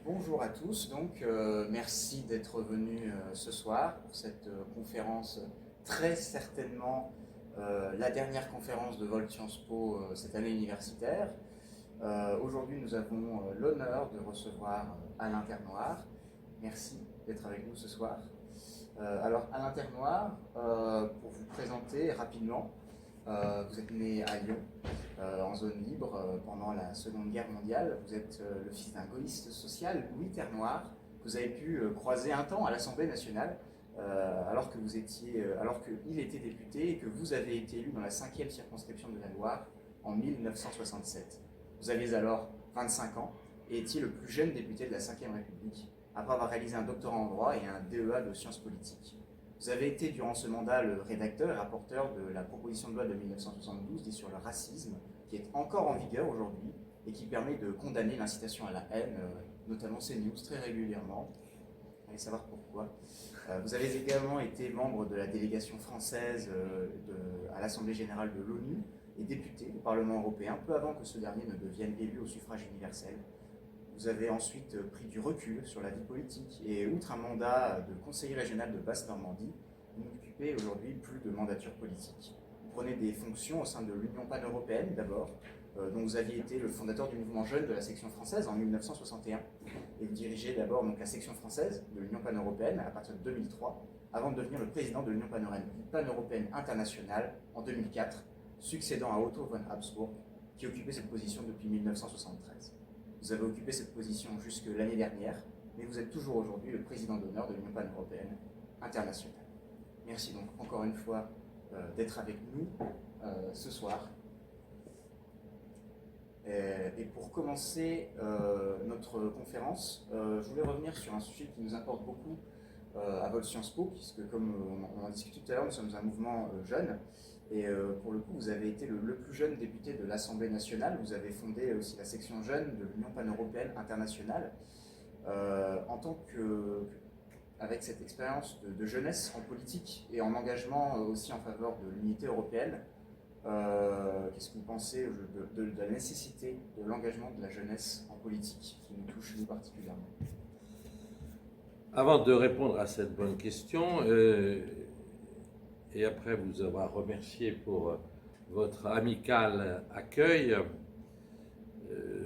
Bonjour à tous, merci d'être venus ce soir pour cette conférence très certainement la dernière conférence de Volt Sciences Po cette année universitaire. Aujourd'hui nous avons l'honneur de recevoir Alain Ternoir. Merci d'être avec nous ce soir. Alors Alain Ternoir, pour vous présenter rapidement, vous êtes né à Lyon, en zone libre, pendant la Seconde Guerre mondiale. Vous êtes le fils d'un gaulliste social, Louis Ternoir, que vous avez pu croiser un temps à l'Assemblée nationale, alors qu'il était député et que vous avez été élu dans la 5e circonscription de la Loire en 1967. Vous aviez alors 25 ans et étiez le plus jeune député de la 5e République, après avoir réalisé un doctorat en droit et un DEA de sciences politiques. Vous avez été durant ce mandat le rédacteur et rapporteur de la proposition de loi de 1972 dite sur le racisme, qui est encore en vigueur aujourd'hui et qui permet de condamner l'incitation à la haine, notamment CNews, très régulièrement. Allez savoir pourquoi. Vous avez également été membre de la délégation française à l'Assemblée générale de l'ONU et député au Parlement européen, peu avant que ce dernier ne devienne élu au suffrage universel. Vous avez ensuite pris du recul sur la vie politique et, outre un mandat de conseiller régional de Basse-Normandie, vous n'occupez aujourd'hui plus de mandature politique. Vous prenez des fonctions au sein de l'Union pan-européenne d'abord, dont vous aviez été le fondateur du mouvement jeune de la section française en 1961, et vous dirigez d'abord la section française de l'Union pan-européenne à partir de 2003, avant de devenir le président de l'Union pan-européenne internationale en 2004, succédant à Otto von Habsburg, qui occupait cette position depuis 1973. Vous avez occupé cette position jusque l'année dernière, mais vous êtes toujours aujourd'hui le président d'honneur de l'Union pan-européenne internationale. Merci donc encore une fois d'être avec nous ce soir. Et pour commencer notre conférence, je voulais revenir sur un sujet qui nous importe beaucoup à Volt Sciences Po, puisque comme on en discutait tout à l'heure, nous sommes un mouvement jeune. Et pour le coup, vous avez été le plus jeune député de l'Assemblée nationale. Vous avez fondé aussi la section jeune de l'Union pan-européenne internationale. Avec cette expérience de jeunesse en politique et en engagement aussi en faveur de l'unité européenne, qu'est-ce que vous pensez de la nécessité de l'engagement de la jeunesse en politique qui nous touche nous particulièrement? Avant de répondre à cette bonne question, et après vous avoir remercié pour votre amical accueil,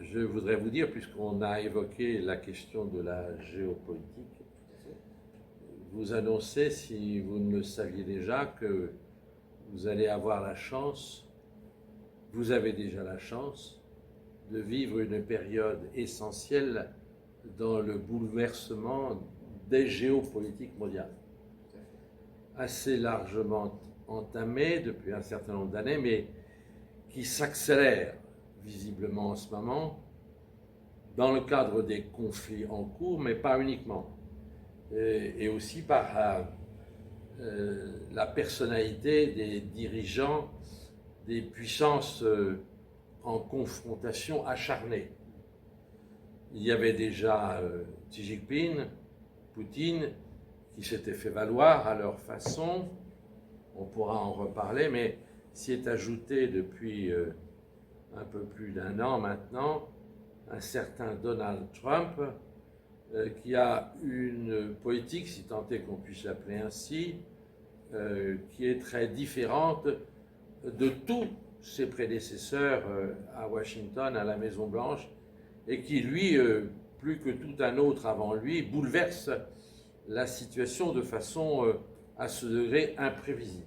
je voudrais vous dire, puisqu'on a évoqué la question de la géopolitique, vous annoncer, si vous ne le saviez déjà, que vous allez avoir la chance, vous avez déjà la chance, de vivre une période essentielle dans le bouleversement des géopolitiques mondiales. Assez largement entamé depuis un certain nombre d'années, mais qui s'accélère visiblement en ce moment dans le cadre des conflits en cours, mais pas uniquement. Et aussi par la personnalité des dirigeants des puissances en confrontation acharnée. Il y avait déjà Xi Jinping, Poutine, qui s'étaient fait valoir à leur façon, on pourra en reparler, mais s'y est ajouté depuis un peu plus d'un an maintenant un certain Donald Trump qui a une politique, si tant est qu'on puisse l'appeler ainsi, qui est très différente de tous ses prédécesseurs à Washington, à la Maison-Blanche, et qui, lui, plus que tout un autre avant lui, bouleverse la situation de façon à ce degré imprévisible,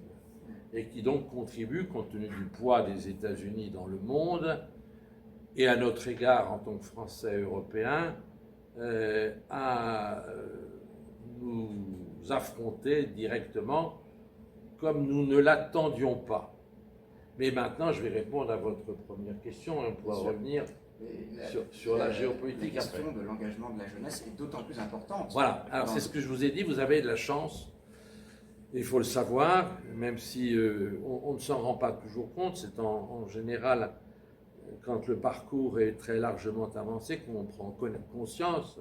et qui donc contribue, compte tenu du poids des États-Unis dans le monde, et à notre égard en tant que Français européens, à nous affronter directement comme nous ne l'attendions pas. Mais maintenant, je vais répondre à votre première question et on pourra revenir sur la géopolitique. La question de l'engagement de la jeunesse est d'autant plus importante. Voilà, alors c'est ce que je vous ai dit, vous avez de la chance, il faut le savoir, même si on ne s'en rend pas toujours compte, c'est en général quand le parcours est très largement avancé qu'on prend conscience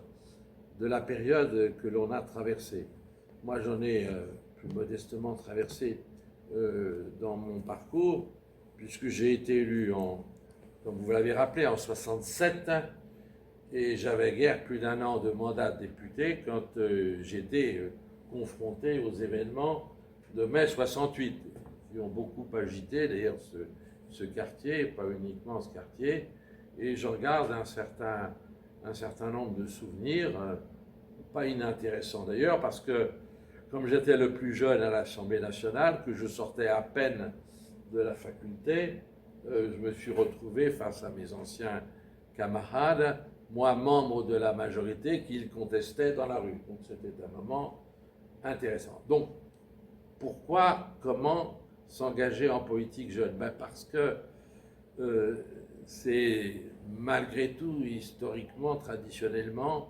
de la période que l'on a traversée. Moi j'en ai plus modestement traversé dans mon parcours, puisque j'ai été élu comme vous l'avez rappelé, en 67, Et j'avais guère plus d'1 an de mandat de député quand j'étais confronté aux événements de mai 68, qui ont beaucoup agité d'ailleurs ce quartier, pas uniquement ce quartier. Et j'en garde un certain nombre de souvenirs, pas inintéressants d'ailleurs, parce que comme j'étais le plus jeune à l'Assemblée nationale, que je sortais à peine de la faculté, je me suis retrouvé face à mes anciens camarades, moi membre de la majorité, qu'ils contestaient dans la rue. Donc c'était un moment intéressant. Donc pourquoi, comment s'engager en politique jeune? Parce que c'est malgré tout, historiquement, traditionnellement,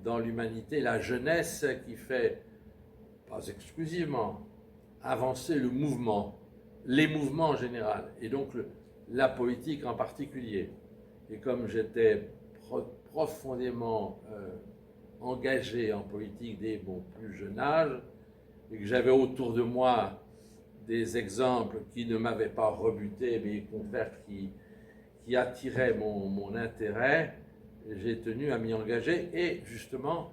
dans l'humanité, la jeunesse qui fait, pas exclusivement, avancer le mouvement, les mouvements en général, et donc la politique en particulier. Et comme j'étais profondément engagé en politique dès mon plus jeune âge, et que j'avais autour de moi des exemples qui ne m'avaient pas rebuté, mais au contraire qui attiraient mon intérêt, j'ai tenu à m'y engager et justement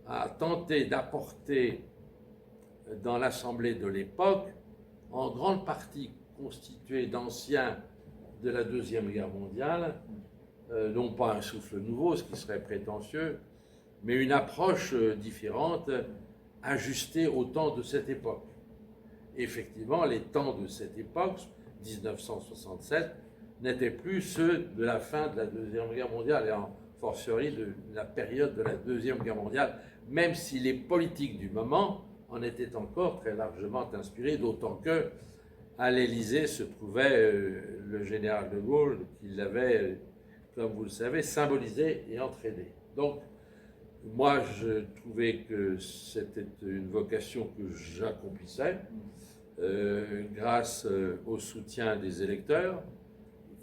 à tenter d'apporter dans l'Assemblée de l'époque, en grande partie constituée d'anciens de la Deuxième Guerre mondiale, non pas un souffle nouveau, ce qui serait prétentieux, mais une approche différente, ajustée au temps de cette époque. Effectivement, les temps de cette époque, 1967, n'étaient plus ceux de la fin de la Deuxième Guerre mondiale, et en fortiori de la période de la Deuxième Guerre mondiale, même si les politiques du moment en étaient encore très largement inspirées, d'autant que à l'Élysée se trouvait le général de Gaulle, qui l'avait, comme vous le savez, symbolisé et entraîné. Donc, moi, je trouvais que c'était une vocation que j'accomplissais grâce au soutien des électeurs,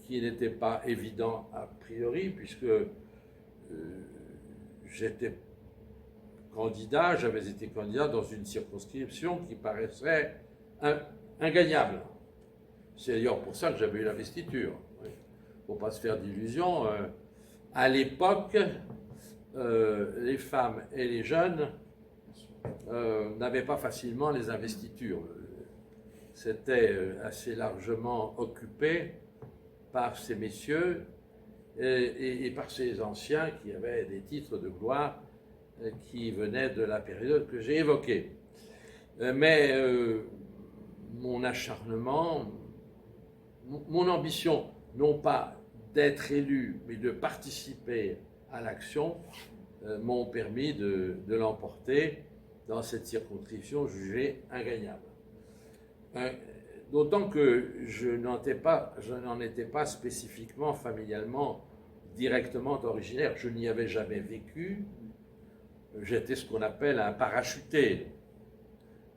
qui n'était pas évident a priori, puisque j'étais candidat, j'avais été candidat dans une circonscription qui paraissait ingagnable. C'est d'ailleurs pour ça que j'avais eu l'investiture. Il ne faut pas se faire d'illusions. À l'époque, les femmes et les jeunes n'avaient pas facilement les investitures. C'était assez largement occupé par ces messieurs et par ces anciens qui avaient des titres de gloire qui venaient de la période que j'ai évoquée. Mais mon acharnement, mon ambition, non pas d'être élu, mais de participer à l'action, m'ont permis de l'emporter dans cette circonscription jugée ingagnable. D'autant que je n'en étais pas spécifiquement, familialement, directement originaire. Je n'y avais jamais vécu. J'étais ce qu'on appelle un parachuté.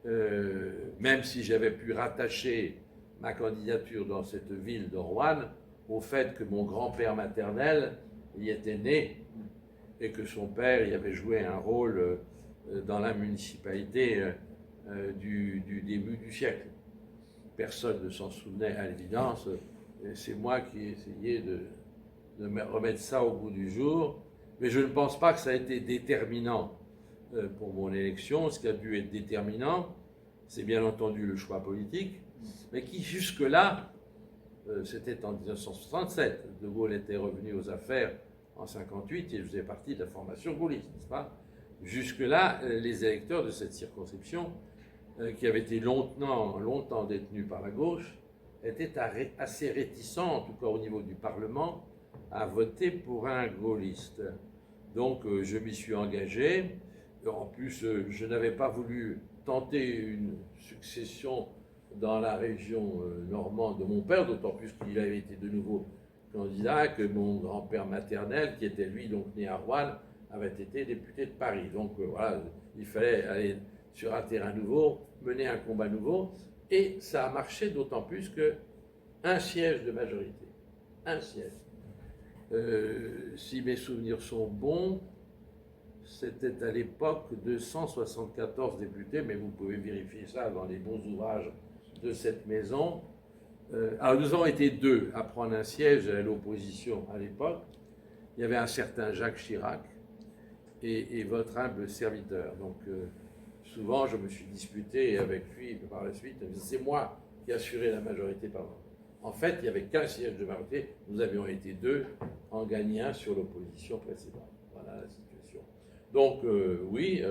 Même si j'avais pu rattacher ma candidature dans cette ville de Roanne au fait que mon grand-père maternel y était né et que son père y avait joué un rôle dans la municipalité du début du siècle. Personne ne s'en souvenait à l'évidence, et c'est moi qui ai essayé de me remettre ça au goût du jour, mais je ne pense pas que ça a été déterminant pour mon élection. Ce qui a dû être déterminant, c'est bien entendu le choix politique, mais qui jusque-là, c'était en 1967, De Gaulle était revenu aux affaires en 1958 et je faisais partie de la formation gaulliste, n'est-ce pas? Jusque-là, les électeurs de cette circonscription, qui avaient été longtemps détenus par la gauche, étaient assez réticents, en tout cas au niveau du Parlement, à voter pour un gaulliste. Donc je m'y suis engagé. En plus, je n'avais pas voulu tenter une succession dans la région normande de mon père, d'autant plus qu'il avait été de nouveau candidat, que mon grand-père maternel, qui était lui donc né à Roanne, avait été député de Paris. Donc voilà, il fallait aller sur un terrain nouveau, mener un combat nouveau, et ça a marché d'autant plus que un siège de majorité, un siège. Si mes souvenirs sont bons, c'était à l'époque 274 députés, mais vous pouvez vérifier ça dans les bons ouvrages de cette maison. Alors nous avons été deux à prendre un siège à l'opposition à l'époque, il y avait un certain Jacques Chirac et votre humble serviteur. Donc, souvent, je me suis disputé avec lui par la suite. C'est moi qui assurais la majorité parlementaire. En fait, il n'y avait qu'un siège de majorité. Nous avions été 2 en gagnant sur l'opposition précédente. Voilà la situation. Donc, oui,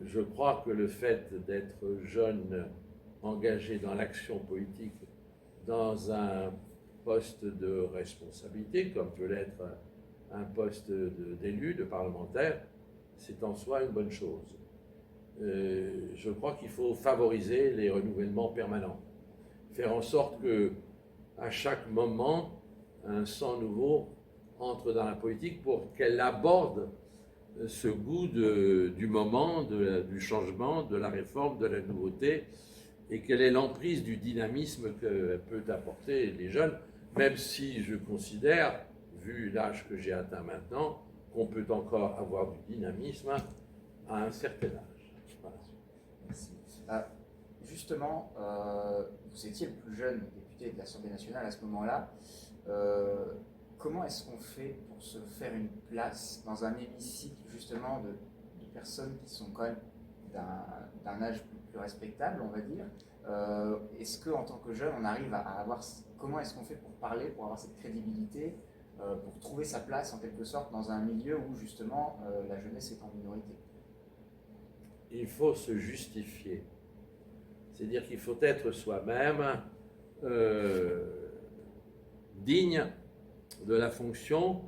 je crois que le fait d'être jeune, engagé dans l'action politique, dans un poste de responsabilité, comme peut l'être un poste d'élu, de parlementaire, c'est en soi une bonne chose. Je crois qu'il faut favoriser les renouvellements permanents, faire en sorte que à chaque moment, un sang nouveau entre dans la politique pour qu'elle aborde ce goût du moment, du changement, de la réforme, de la nouveauté, et quelle est l'emprise du dynamisme que peut apporter les jeunes, même si je considère, vu l'âge que j'ai atteint maintenant, qu'on peut encore avoir du dynamisme à un certain âge. Voilà. Merci. Justement, vous étiez le plus jeune député de l'Assemblée nationale à ce moment-là. Comment est-ce qu'on fait pour se faire une place dans un hémicycle justement de personnes qui sont quand même d'un âge plus respectable, on va dire? Est-ce qu'en tant que jeune, on arrive à avoir... Comment est-ce qu'on fait pour parler, pour avoir cette crédibilité, pour trouver sa place en quelque sorte dans un milieu où justement la jeunesse est en minorité? Il faut se justifier. C'est-à-dire qu'il faut être soi-même digne de la fonction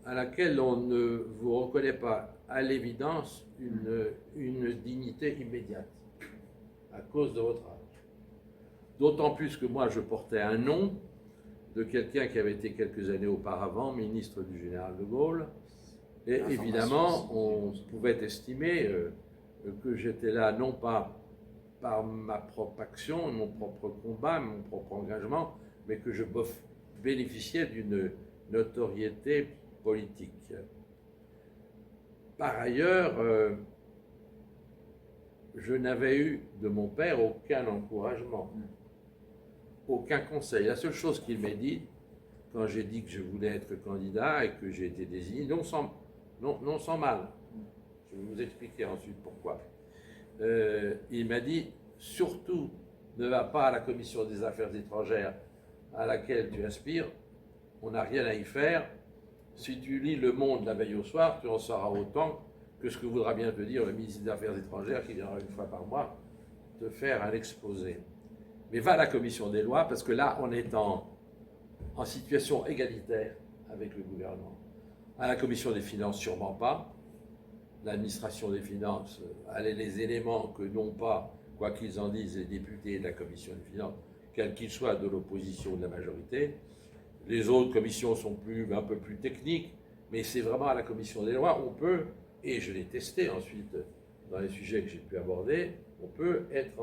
à laquelle on ne vous reconnaît pas à l'évidence une dignité immédiate à cause de votre âge. D'autant plus que moi je portais un nom de quelqu'un qui avait été quelques années auparavant ministre du général de Gaulle, et évidemment on pouvait estimer que j'étais là non pas par ma propre action, mon propre combat, mon propre engagement, mais que je bénéficiais d'une notoriété politique. Par ailleurs, je n'avais eu de mon père aucun encouragement, aucun conseil. La seule chose qu'il m'ait dit, quand j'ai dit que je voulais être candidat et que j'ai été désigné, non sans mal, je vais vous expliquer ensuite pourquoi. Il m'a dit, surtout, ne va pas à la commission des affaires étrangères à laquelle tu aspires, on n'a rien à y faire. Si tu lis Le Monde la veille au soir, tu en sauras autant que ce que voudra bien te dire le ministre des Affaires étrangères qui viendra une fois par mois te faire un exposé. Mais va à la commission des lois, parce que là, on est en situation égalitaire avec le gouvernement. À la commission des finances, sûrement pas. L'administration des finances a les éléments que n'ont pas, quoi qu'ils en disent, les députés de la commission des finances, quels qu'ils soient de l'opposition ou de la majorité. Les autres commissions sont un peu plus techniques, mais c'est vraiment à la commission des lois, on peut, et je l'ai testé ensuite dans les sujets que j'ai pu aborder, on peut être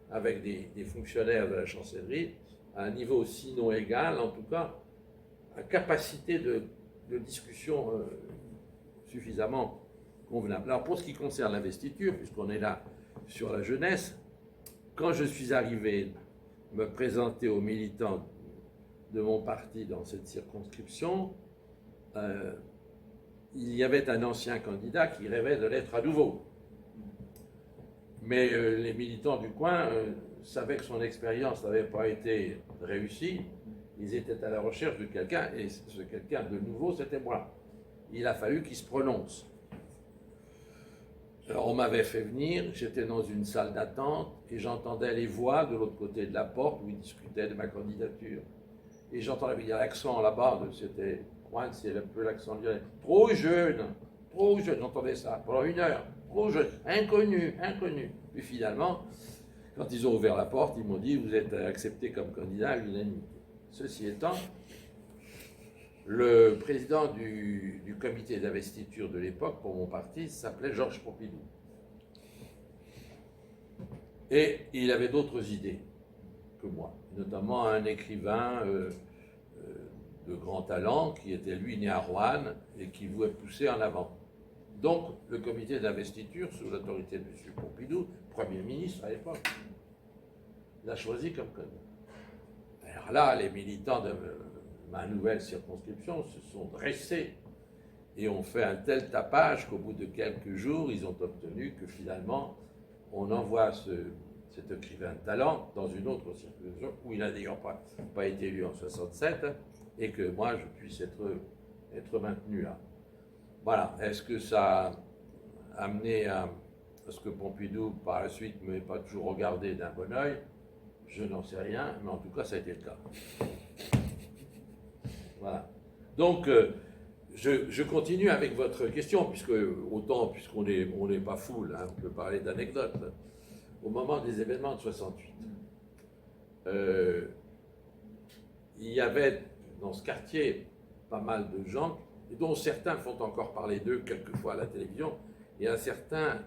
avec des fonctionnaires de la chancellerie à un niveau sinon égal, en tout cas, à capacité de discussion suffisamment convenable. Alors pour ce qui concerne l'investiture, puisqu'on est là sur la jeunesse, quand je suis arrivé me présenter aux militants de mon parti dans cette circonscription, il y avait un ancien candidat qui rêvait de l'être à nouveau. Mais les militants du coin savaient que son expérience n'avait pas été réussie. Ils étaient à la recherche de quelqu'un, et ce quelqu'un de nouveau, c'était moi. Il a fallu qu'il se prononce. Alors on m'avait fait venir, j'étais dans une salle d'attente, et j'entendais les voix de l'autre côté de la porte où ils discutaient de ma candidature. Et j'entendais, il y a l'accent là-bas, c'était un peu l'accent lyonnais. Trop jeune, j'entendais ça pendant 1 heure. Trop jeune, inconnu. Puis finalement, quand ils ont ouvert la porte, ils m'ont dit, vous êtes accepté comme candidat à l'unanimité. Ceci étant, le président du comité d'investiture de l'époque pour mon parti s'appelait Georges Pompidou. Et il avait d'autres idées que moi, notamment un écrivain de grand talent qui était lui né à Roanne et qui voulait pousser en avant. Donc le comité d'investiture, sous l'autorité de M. Pompidou, Premier ministre à l'époque, l'a choisi comme candidat. Alors là, les militants ma nouvelle circonscription se sont dressés et ont fait un tel tapage qu'au bout de quelques jours, ils ont obtenu que finalement, on envoie cet écrivain de talent dans une autre circonscription où il n'a d'ailleurs pas été élu en 67 et que moi, je puisse être maintenu là. Voilà. Est-ce que ça a amené à ce que Pompidou, par la suite, ne m'ait pas toujours regardé d'un bon oeil? Je n'en sais rien, mais en tout cas, ça a été le cas. Voilà. Donc, je continue avec votre question, puisqu'on n'est pas fou, là, on peut parler d'anecdotes. Au moment des événements de 68, il y avait dans ce quartier pas mal de gens, et dont certains font encore parler d'eux quelquefois à la télévision, et un certain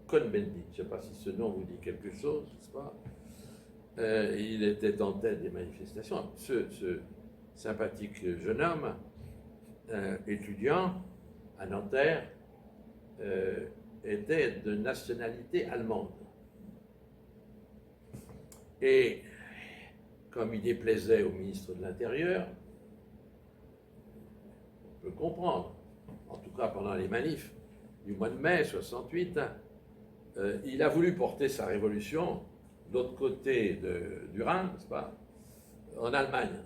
Cohn-Bendit, je ne sais pas si ce nom vous dit quelque chose, n'est-ce pas? Il était en tête des manifestations. Ce sympathique jeune homme, étudiant à Nanterre, était de nationalité allemande. Et comme il déplaisait au ministre de l'Intérieur, on peut comprendre, en tout cas pendant les manifs du mois de mai 68, il a voulu porter sa révolution de l'autre côté du Rhin, n'est-ce pas, en Allemagne.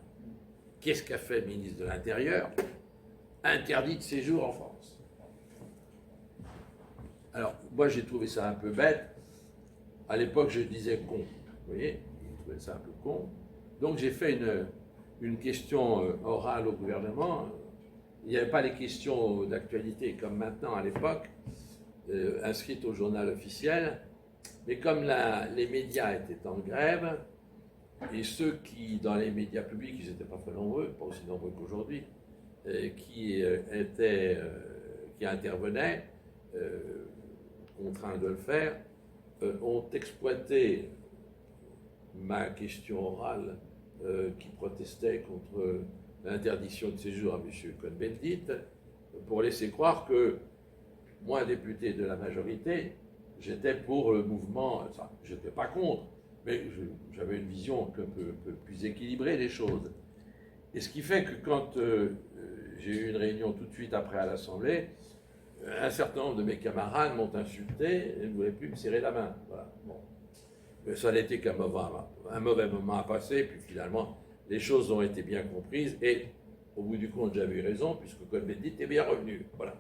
Qu'est-ce qu'a fait le ministre de l'Intérieur? Interdit de séjour en France. Alors, moi j'ai trouvé ça un peu bête. À l'époque, je disais con. Vous voyez, je trouvais ça un peu con. Donc j'ai fait une question orale au gouvernement. Il n'y avait pas les questions d'actualité comme maintenant à l'époque, inscrites au journal officiel. Mais comme les médias étaient en grève, et ceux qui, dans les médias publics, ils n'étaient pas très nombreux, pas aussi nombreux qu'aujourd'hui, qui intervenaient, contraints de le faire, ont exploité ma question orale qui protestait contre l'interdiction de séjour à M. Cohn-Bendit pour laisser croire que moi, député de la majorité, j'étais pour le mouvement, enfin, je n'étais pas contre, mais j'avais une vision un peu plus équilibrée des choses. Et ce qui fait que quand j'ai eu une réunion tout de suite après à l'Assemblée, un certain nombre de mes camarades m'ont insulté et ne voulaient plus me serrer la main. Voilà. Bon. Mais ça n'était qu'un mauvais moment à passer, puis finalement, les choses ont été bien comprises, et au bout du compte, j'avais eu raison, puisque Cohn-Bendit est bien revenu. Voilà.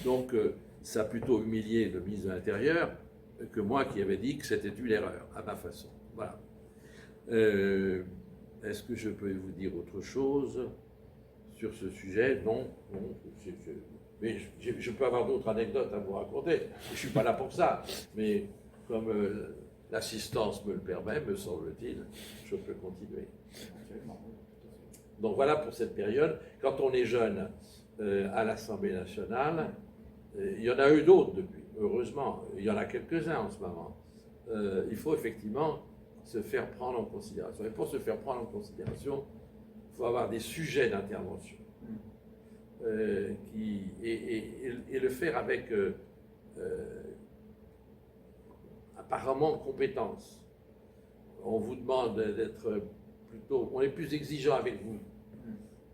Donc, ça a plutôt humilié le ministre de l'Intérieur que moi qui avais dit que c'était une erreur, à ma façon. Voilà. Est-ce que je peux vous dire autre chose sur ce sujet? Non, non. Mais je peux avoir d'autres anecdotes à vous raconter. Je ne suis pas là pour ça. Mais comme l'assistance me le permet, me semble-t-il, je peux continuer. Donc voilà pour cette période. Quand on est jeune à l'Assemblée nationale, il y en a eu d'autres depuis, heureusement. Il y en a quelques-uns en ce moment. Il faut effectivement se faire prendre en considération. Et pour se faire prendre en considération, il faut avoir des sujets d'intervention. Et le faire avec apparemment compétence. On vous demande d'être plutôt, on est plus exigeant avec vous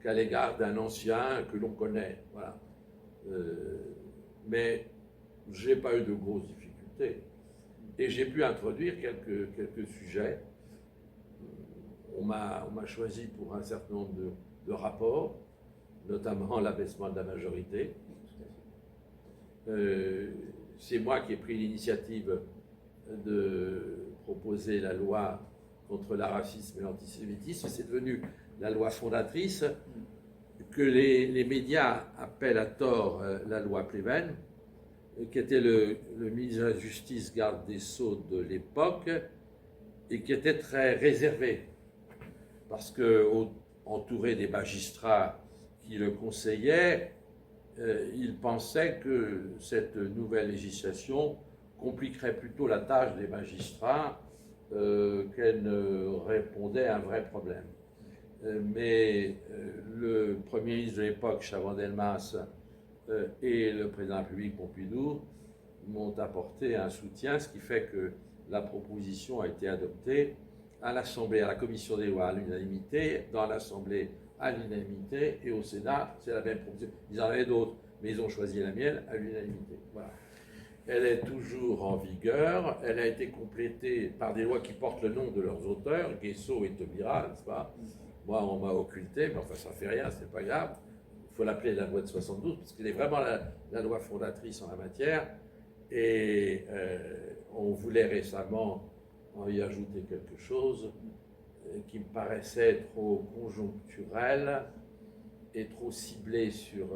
qu'à l'égard d'un ancien que l'on connaît. Voilà. Mais je n'ai pas eu de grosses difficultés. Et j'ai pu introduire quelques sujets. On m'a choisi pour un certain nombre de rapports, notamment l'abaissement de la majorité. C'est moi qui ai pris l'initiative de proposer la loi contre le racisme et l'antisémitisme. C'est devenu la loi fondatrice que les médias appellent à tort la loi Pleven, qui était le ministre de la Justice, garde des Sceaux de l'époque, et qui était très réservé, parce que entouré des magistrats qui le conseillaient, il pensait que cette nouvelle législation compliquerait plutôt la tâche des magistrats qu'elle ne répondait à un vrai problème. Mais le Premier ministre de l'époque, Chaban-Delmas, et le président de la République, Pompidou, m'ont apporté un soutien, ce qui fait que la proposition a été adoptée à l'Assemblée, à la Commission des lois, à l'unanimité, dans l'Assemblée à l'unanimité, et au Sénat, c'est la même proposition. Ils en avaient d'autres, mais ils ont choisi la mienne à l'unanimité. Voilà. Elle est toujours en vigueur, elle a été complétée par des lois qui portent le nom de leurs auteurs, Guesso et Taubira, n'est-ce pas? Moi, on m'a occulté, mais enfin, ça ne fait rien, c'est pas grave. Il faut l'appeler la loi de 72, parce qu'elle est vraiment la loi fondatrice en la matière. Et on voulait récemment en y ajouter quelque chose qui me paraissait trop conjoncturel et trop ciblé sur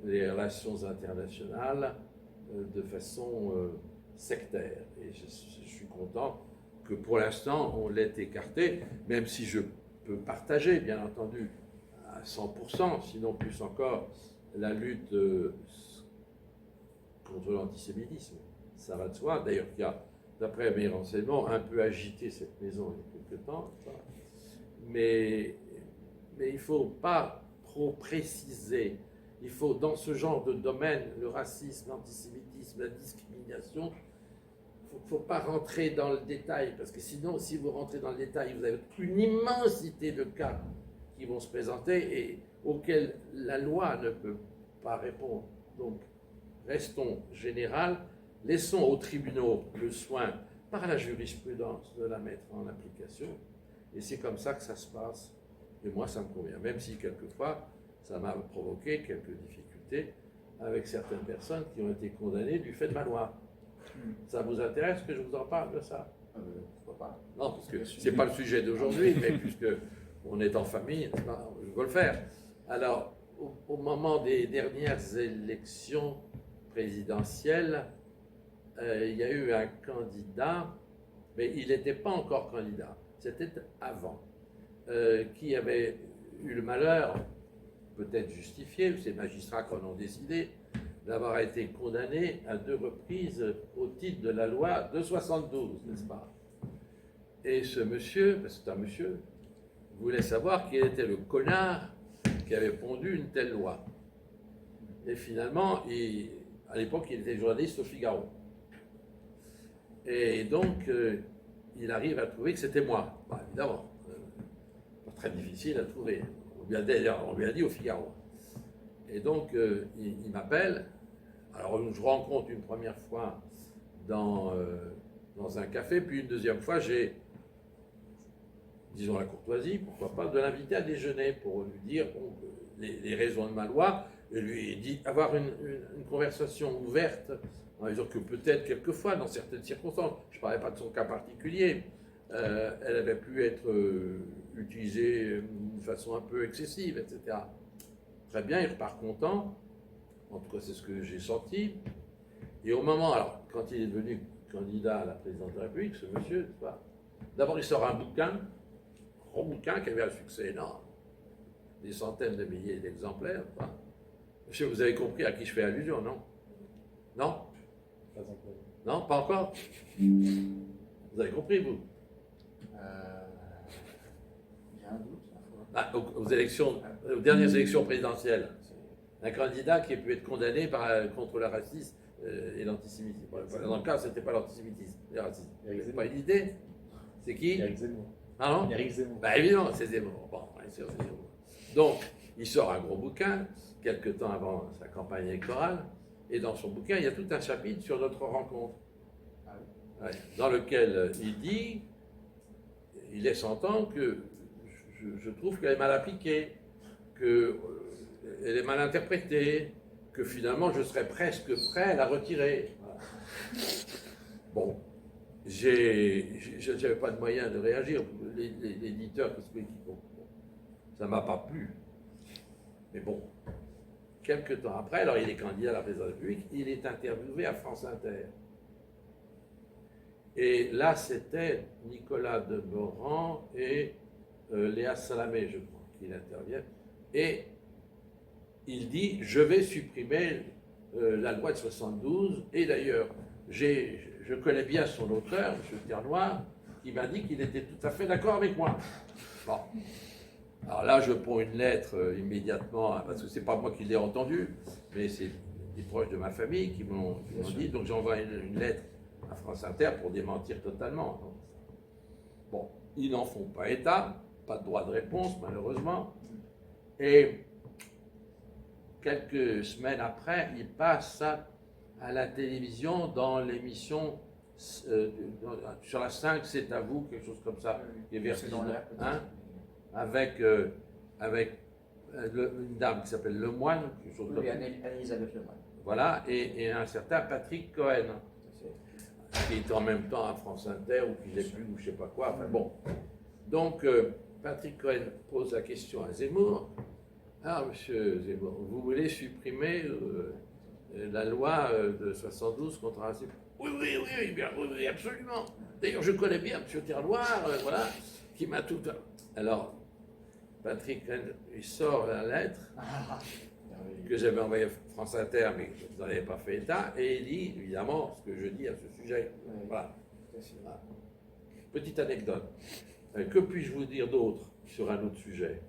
les relations internationales de façon sectaire. Et je suis content que pour l'instant on l'ait écarté, même si je peux partager, bien entendu, à 100%, sinon plus encore, la lutte contre l'antisémitisme. Ça va de soi. D'ailleurs, qui a, d'après mes renseignements, un peu agité cette maison il y a quelque temps. Mais il ne faut pas trop préciser. Il faut, dans ce genre de domaine, le racisme, l'antisémitisme, la discrimination, il ne faut pas rentrer dans le détail, parce que sinon, si vous rentrez dans le détail, vous avez une immensité de cas qui vont se présenter et auxquels la loi ne peut pas répondre. Donc, restons général, laissons aux tribunaux le soin, par la jurisprudence, de la mettre en application. Et c'est comme ça que ça se passe. Et moi, ça me convient. Même si, quelquefois, ça m'a provoqué quelques difficultés avec certaines personnes qui ont été condamnées du fait de ma loi. Ça vous intéresse que je vous en parle de ça? Pourquoi pas? Non, parce que ce n'est pas le sujet d'aujourd'hui, mais puisque on est en famille, je veux le faire. Alors, au moment des dernières élections présidentielles, il y a eu un candidat, mais il n'était pas encore candidat, c'était avant, qui avait eu le malheur, peut-être justifié, ces magistrats qui en ont décidé, d'avoir été condamné à 2 reprises au titre de la loi de 72, n'est-ce pas? Et ce monsieur, parce que c'est un monsieur, voulait savoir qui était le connard qui avait pondu une telle loi. Et finalement, à l'époque, il était journaliste au Figaro. Et donc, il arrive à trouver que c'était moi. Bah, évidemment, pas très difficile à trouver. On lui a dit au Figaro. Et donc, il m'appelle. Alors, je rencontre une première fois dans un café, puis une deuxième fois, j'ai, disons la courtoisie, pourquoi pas, de l'inviter à déjeuner pour lui dire bon, les raisons de ma loi, et lui dit avoir une conversation ouverte, en disant que peut-être quelquefois, dans certaines circonstances, je ne parlais pas de son cas particulier, elle avait pu être utilisée d'une façon un peu excessive, etc. Très bien, il repart content. En tout cas, c'est ce que j'ai senti. Et au moment, alors, quand il est devenu candidat à la présidence de la République, ce monsieur, d'abord il sort un bouquin, gros bouquin qui avait un succès énorme, des centaines de milliers d'exemplaires. Monsieur, vous avez compris à qui je fais allusion, non? Non? Pas encore. Non, pas encore? Vous avez compris, vous? J'ai un doute. Aux dernières élections présidentielles, un candidat qui a pu être condamné contre le racisme et l'antisémitisme. Dans le cas, ce n'était pas l'antisémitisme, le racisme. C'est pas une idée? C'est qui? Éric Zemmour. Pardon? Éric Zemmour. Bah, évidemment, c'est Zemmour. Bon, bien sûr, c'est Zemmour. Donc, il sort un gros bouquin, quelques temps avant sa campagne électorale, et dans son bouquin, il y a tout un chapitre sur notre rencontre, dans lequel il laisse entendre que je trouve qu'elle est mal appliquée, qu'elle est mal interprétée, que finalement je serais presque prêt à la retirer. Voilà. Bon, je n'avais pas de moyen de réagir. L'éditeur, ça ne m'a pas plu. Mais bon, quelques temps après, alors il est candidat à la présidence de la République, il est interviewé à France Inter. Et là, c'était Nicolas Demorand et Léa Salamé, je crois, qui interviennent. Et il dit, je vais supprimer la loi de 72. Et d'ailleurs, je connais bien son auteur, M. Ternoir, qui m'a dit qu'il était tout à fait d'accord avec moi. Bon. Alors là, je prends une lettre immédiatement, parce que ce n'est pas moi qui l'ai entendu, mais c'est des proches de ma famille qui m'ont dit. Donc j'envoie une lettre à France Inter pour démentir totalement. Bon, ils n'en font pas état. pas de droit de réponse, malheureusement. Et quelques semaines après, il passe à la télévision dans l'émission sur la 5, c'est à vous, quelque chose comme ça, qui est vers 19, hein, avec une dame qui s'appelle Lemoine, quelque chose oui, Anne-Elisabeth Lemoine. Voilà, et un certain Patrick Cohen, qui est en même temps à France Inter, ou qui n'est plus, ou je ne sais pas quoi, enfin bon. Donc, Patrick Cohen pose la question à Zemmour. Ah, monsieur Zemmour, vous voulez supprimer la loi de 72 contre la racisme? Oui, oui, oui, bien, oui, absolument. D'ailleurs, je connais bien monsieur Terloir, voilà, qui m'a tout... Alors, Patrick Cohen, il sort la lettre que j'avais envoyée à France Inter, mais vous n'en avez pas fait état, et il dit, évidemment, ce que je dis à ce sujet. Voilà. Voilà. Petite anecdote. Que puis-je vous dire d'autre sur un autre sujet?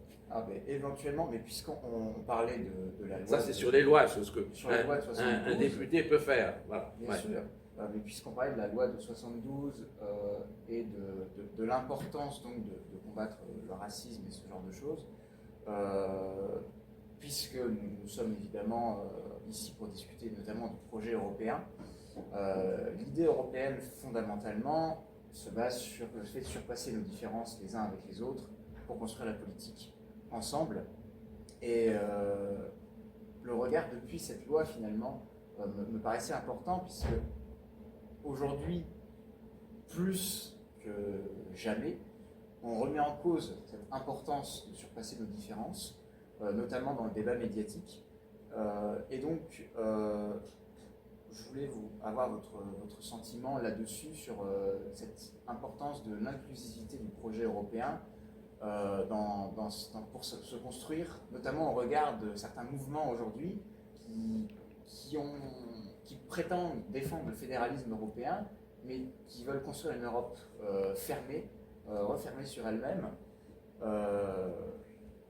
Éventuellement, mais puisqu'on parlait de la loi... Ça, c'est sur les lois, c'est ce que sur les lois de 72, un député peut faire. Voilà. Bien sûr. Mais puisqu'on parlait de la loi de 72 et de l'importance donc de combattre le racisme et ce genre de choses, puisque nous sommes évidemment ici pour discuter notamment du projet européen, l'idée européenne fondamentalement se base sur le fait de surpasser nos différences les uns avec les autres pour construire la politique ensemble. Et le regard depuis cette loi finalement me paraissait important, puisque aujourd'hui, plus que jamais, on remet en cause cette importance de surpasser nos différences, notamment dans le débat médiatique. Et donc, je voulais avoir votre sentiment là-dessus, sur cette importance de l'inclusivité du projet européen pour se construire, notamment au regard de certains mouvements aujourd'hui qui prétendent défendre le fédéralisme européen, mais qui veulent construire une Europe fermée, refermée sur elle-même.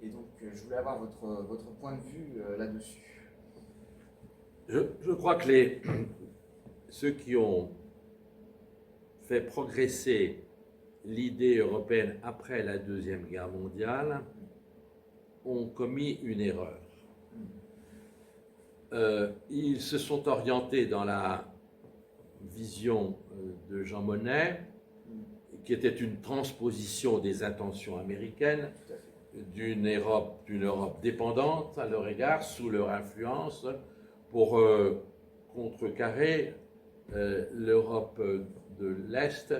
Et donc, je voulais avoir votre point de vue là-dessus. Je crois que ceux qui ont fait progresser l'idée européenne après la Deuxième Guerre mondiale ont commis une erreur. Ils se sont orientés dans la vision de Jean Monnet, qui était une transposition des intentions américaines d'une Europe dépendante à leur égard, sous leur influence, pour contrecarrer l'Europe de l'Est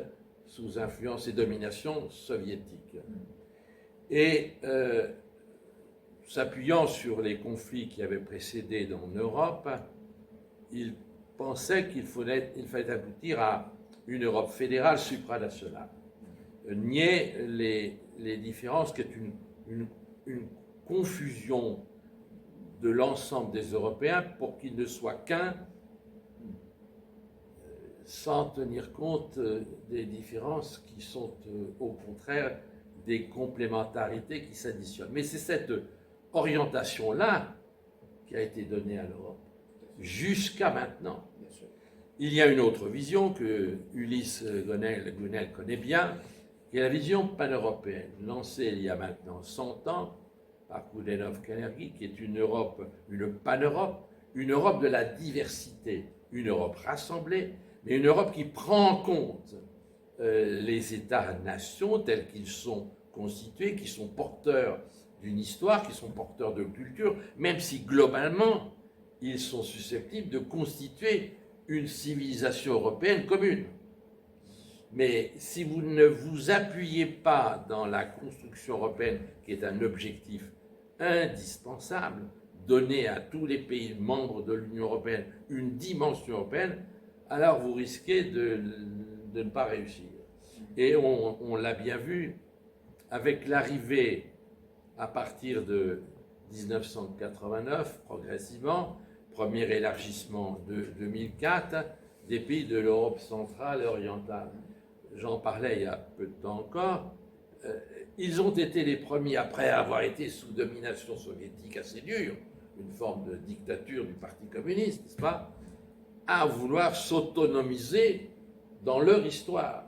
sous influence et domination soviétique. Et s'appuyant sur les conflits qui avaient précédé en Europe, il pensait qu'il fallait aboutir à une Europe fédérale supranationale. Nier les différences, qui est une confusion de l'ensemble des Européens pour qu'ils ne soient qu'un, sans tenir compte des différences qui sont au contraire des complémentarités qui s'additionnent. Mais c'est cette orientation-là qui a été donnée à l'Europe jusqu'à maintenant. Il y a une autre vision que Ulysse Gonel connaît bien, qui est la vision pan-européenne, lancée il y a maintenant 100 ans par Coudenhove-Kalergi, qui est une Europe, une pan-Europe, une Europe de la diversité, une Europe rassemblée, mais une Europe qui prend en compte les États-nations tels qu'ils sont constitués, qui sont porteurs d'une histoire, qui sont porteurs de culture, même si globalement, ils sont susceptibles de constituer une civilisation européenne commune. Mais si vous ne vous appuyez pas dans la construction européenne, qui est un objectif indispensable, donner à tous les pays membres de l'Union européenne une dimension européenne, alors vous risquez de ne pas réussir. Et on l'a bien vu avec l'arrivée, à partir de 1989, progressivement, premier élargissement de 2004, des pays de l'Europe centrale et orientale. J'en parlais il y a peu de temps encore. Ils ont été les premiers, après avoir été sous domination soviétique assez dure, une forme de dictature du Parti communiste, n'est-ce pas, à vouloir s'autonomiser dans leur histoire.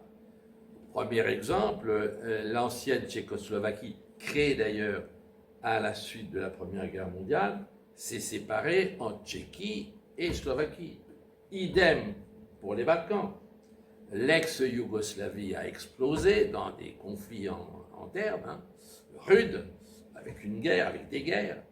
Premier exemple, l'ancienne Tchécoslovaquie, créée d'ailleurs à la suite de la Première Guerre mondiale, s'est séparée en Tchéquie et Slovaquie. Idem pour les Balkans. L'ex-Yougoslavie a explosé dans des conflits internes, rudes, avec une guerre, avec des guerres,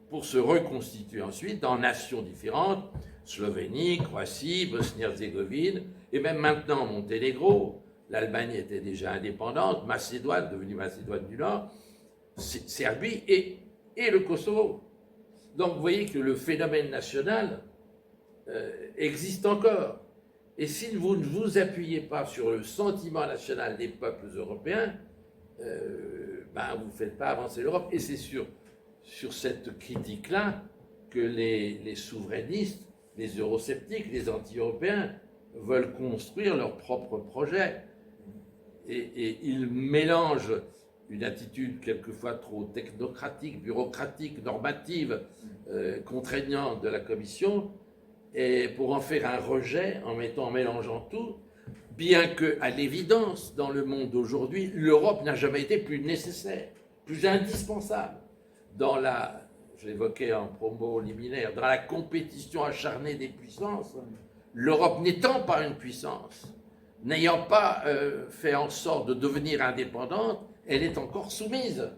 pour se reconstituer ensuite en nations différentes, Slovénie, Croatie, Bosnie-Herzégovine, et même maintenant Monténégro. L'Albanie était déjà indépendante, Macédoine, devenue Macédoine du Nord, Serbie et le Kosovo. Donc vous voyez que le phénomène national existe encore. Et si vous ne vous appuyez pas sur le sentiment national des peuples européens, vous ne faites pas avancer l'Europe. Et c'est sur cette critique-là que les souverainistes, les eurosceptiques, les anti-européens veulent construire leur propre projet. Et ils mélangent une attitude quelquefois trop technocratique, bureaucratique, normative, contraignante de la Commission, et pour en faire un rejet en mélangeant tout, bien que, à l'évidence, dans le monde d'aujourd'hui, l'Europe n'a jamais été plus nécessaire, plus indispensable. Je l'évoquais en promo liminaire, dans la compétition acharnée des puissances, l'Europe n'étant pas une puissance, n'ayant pas fait en sorte de devenir indépendante, elle est encore soumise.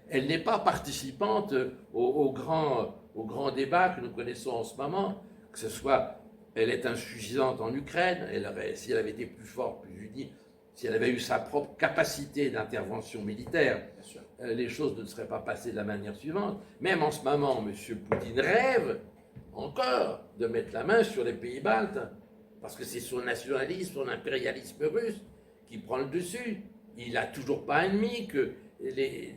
Elle n'est pas participante au grand débat que nous connaissons en ce moment, que ce soit, elle est insuffisante en Ukraine, si elle avait été plus forte, plus unie, si elle avait eu sa propre capacité d'intervention militaire, les choses ne seraient pas passées de la manière suivante. Même en ce moment, M. Poutine rêve encore de mettre la main sur les pays baltes, parce que c'est son nationalisme, son impérialisme russe qui prend le dessus. Il n'a toujours pas admis que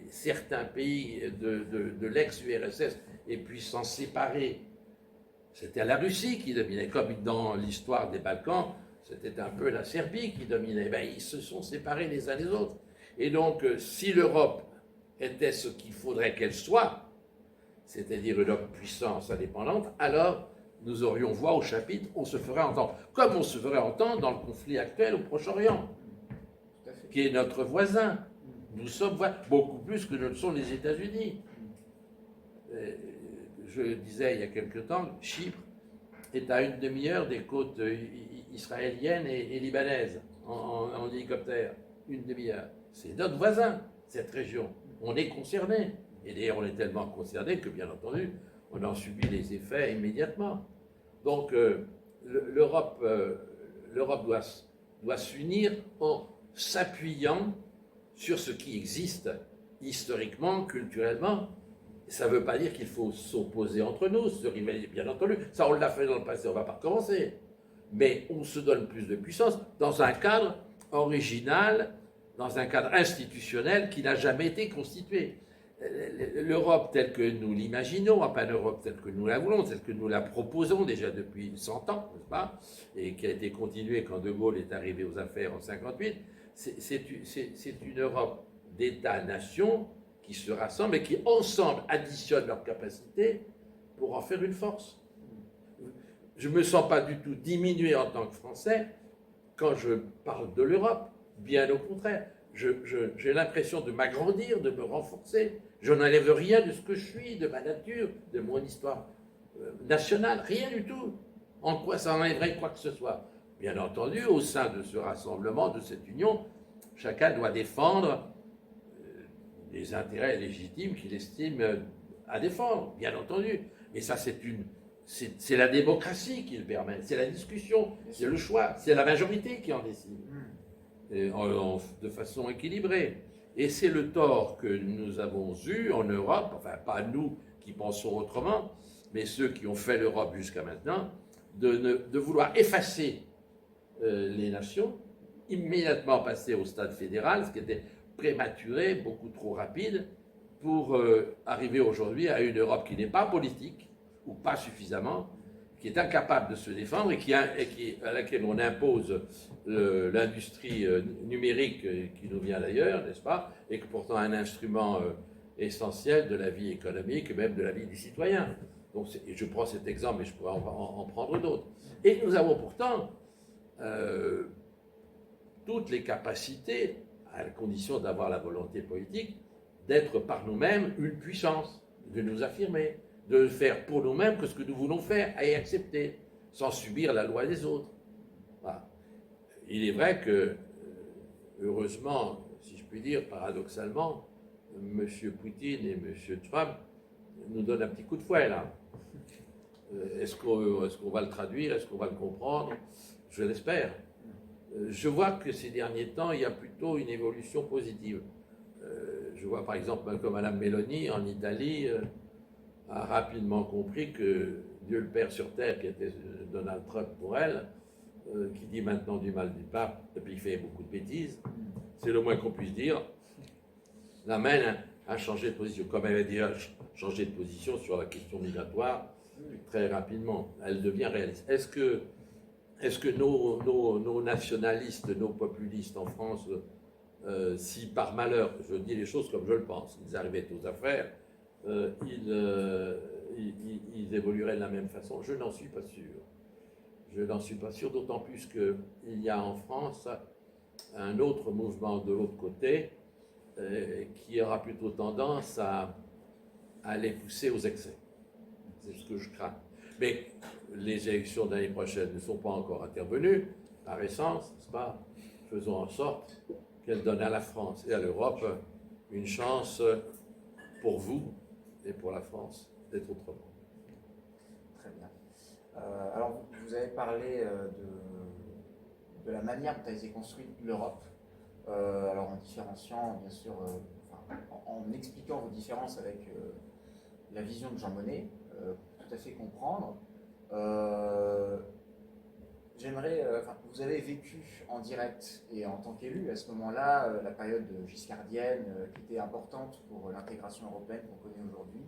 certains pays de l'ex-URSS aient pu s'en séparer. C'était la Russie qui dominait, comme dans l'histoire des Balkans, c'était un peu la Serbie qui dominait. Ils se sont séparés les uns les autres. Et donc, si l'Europe était ce qu'il faudrait qu'elle soit, c'est-à-dire une puissance indépendante, alors nous aurions voix au chapitre, on se ferait entendre, comme on se ferait entendre dans le conflit actuel au Proche-Orient, qui est notre voisin. Nous sommes beaucoup plus que ne le sont les États-Unis. Je disais il y a quelque temps, Chypre est à une demi-heure des côtes israéliennes et libanaises en hélicoptère. Une demi-heure. C'est notre voisin, cette région. On est concerné. Et d'ailleurs, on est tellement concerné que, bien entendu, on en subit les effets immédiatement. Donc, l'Europe doit s'unir en s'appuyant sur ce qui existe historiquement, culturellement. Ça ne veut pas dire qu'il faut s'opposer entre nous, se rivaliser, bien entendu. Ça, on l'a fait dans le passé, on ne va pas recommencer. Mais on se donne plus de puissance dans un cadre original, dans un cadre institutionnel qui n'a jamais été constitué. L'Europe telle que nous l'imaginons, pas l'Europe telle que nous la voulons, telle que nous la proposons déjà depuis 100 ans, n'est-ce pas, et qui a été continuée quand De Gaulle est arrivé aux affaires en 1958, c'est une Europe d'États-nations qui se rassemblent et qui ensemble additionnent leurs capacités pour en faire une force. Je ne me sens pas du tout diminué en tant que Français quand je parle de l'Europe, bien au contraire. J'ai l'impression de m'agrandir, de me renforcer. Je n'enlève rien de ce que je suis, de ma nature, de mon histoire nationale, rien du tout. En quoi ça enlèverait quoi que ce soit? Bien entendu, au sein de ce rassemblement, de cette union, chacun doit défendre les intérêts légitimes qu'il estime à défendre, bien entendu. Mais ça, c'est la démocratie qui le permet, c'est la discussion, c'est le choix, c'est la majorité qui en décide, de façon équilibrée. Et c'est le tort que nous avons eu en Europe, enfin pas nous qui pensons autrement, mais ceux qui ont fait l'Europe jusqu'à maintenant, de vouloir effacer les nations, immédiatement passer au stade fédéral, ce qui était prématuré, beaucoup trop rapide, pour arriver aujourd'hui à une Europe qui n'est pas politique, ou pas suffisamment, qui est incapable de se défendre et à laquelle on impose l'industrie numérique qui nous vient d'ailleurs, n'est-ce pas, et que pourtant un instrument essentiel de la vie économique et même de la vie des citoyens. Donc, je prends cet exemple, mais je pourrais en prendre d'autres. Et nous avons pourtant toutes les capacités, à la condition d'avoir la volonté politique, d'être par nous-mêmes une puissance, de nous affirmer, de faire pour nous-mêmes que ce que nous voulons faire et accepter, sans subir la loi des autres. Voilà. Il est vrai que, heureusement, si je puis dire, paradoxalement, M. Poutine et M. Trump nous donnent un petit coup de fouet, là. Est-ce qu'on va le traduire? Est-ce qu'on va le comprendre? Je l'espère. Je vois que ces derniers temps, il y a plutôt une évolution positive. Je vois par exemple que Mme Meloni, en Italie, a rapidement compris que Dieu le Père sur terre, qui était Donald Trump pour elle, qui dit maintenant du mal du pape, et puis il fait beaucoup de bêtises, c'est le moins qu'on puisse dire, l'amène à changer de position, comme elle a déjà changé de position sur la question migratoire très rapidement. Elle devient réaliste. Est-ce que nos nationalistes, nos populistes en France, si par malheur, je dis les choses comme je le pense, ils arrivaient aux affaires, ils évolueraient de la même façon? Je n'en suis pas sûr. Je n'en suis pas sûr, d'autant plus qu'il y a en France un autre mouvement de l'autre côté qui aura plutôt tendance à les pousser aux excès. C'est ce que je crains. Mais les élections de l'année prochaine ne sont pas encore intervenues, par essence, n'est-ce pas? Faisons en sorte qu'elles donnent à la France et à l'Europe une chance pour vous et pour la France d'être autrement. Très bien. Alors, vous avez parlé de la manière dont a été construite l'Europe, alors en différenciant, bien sûr, en expliquant vos différences avec la vision de Jean Monnet, tout à fait comprendre. J'aimerais, vous avez vécu en direct et en tant qu'élu à ce moment-là la période giscardienne qui était importante pour l'intégration européenne qu'on connaît aujourd'hui.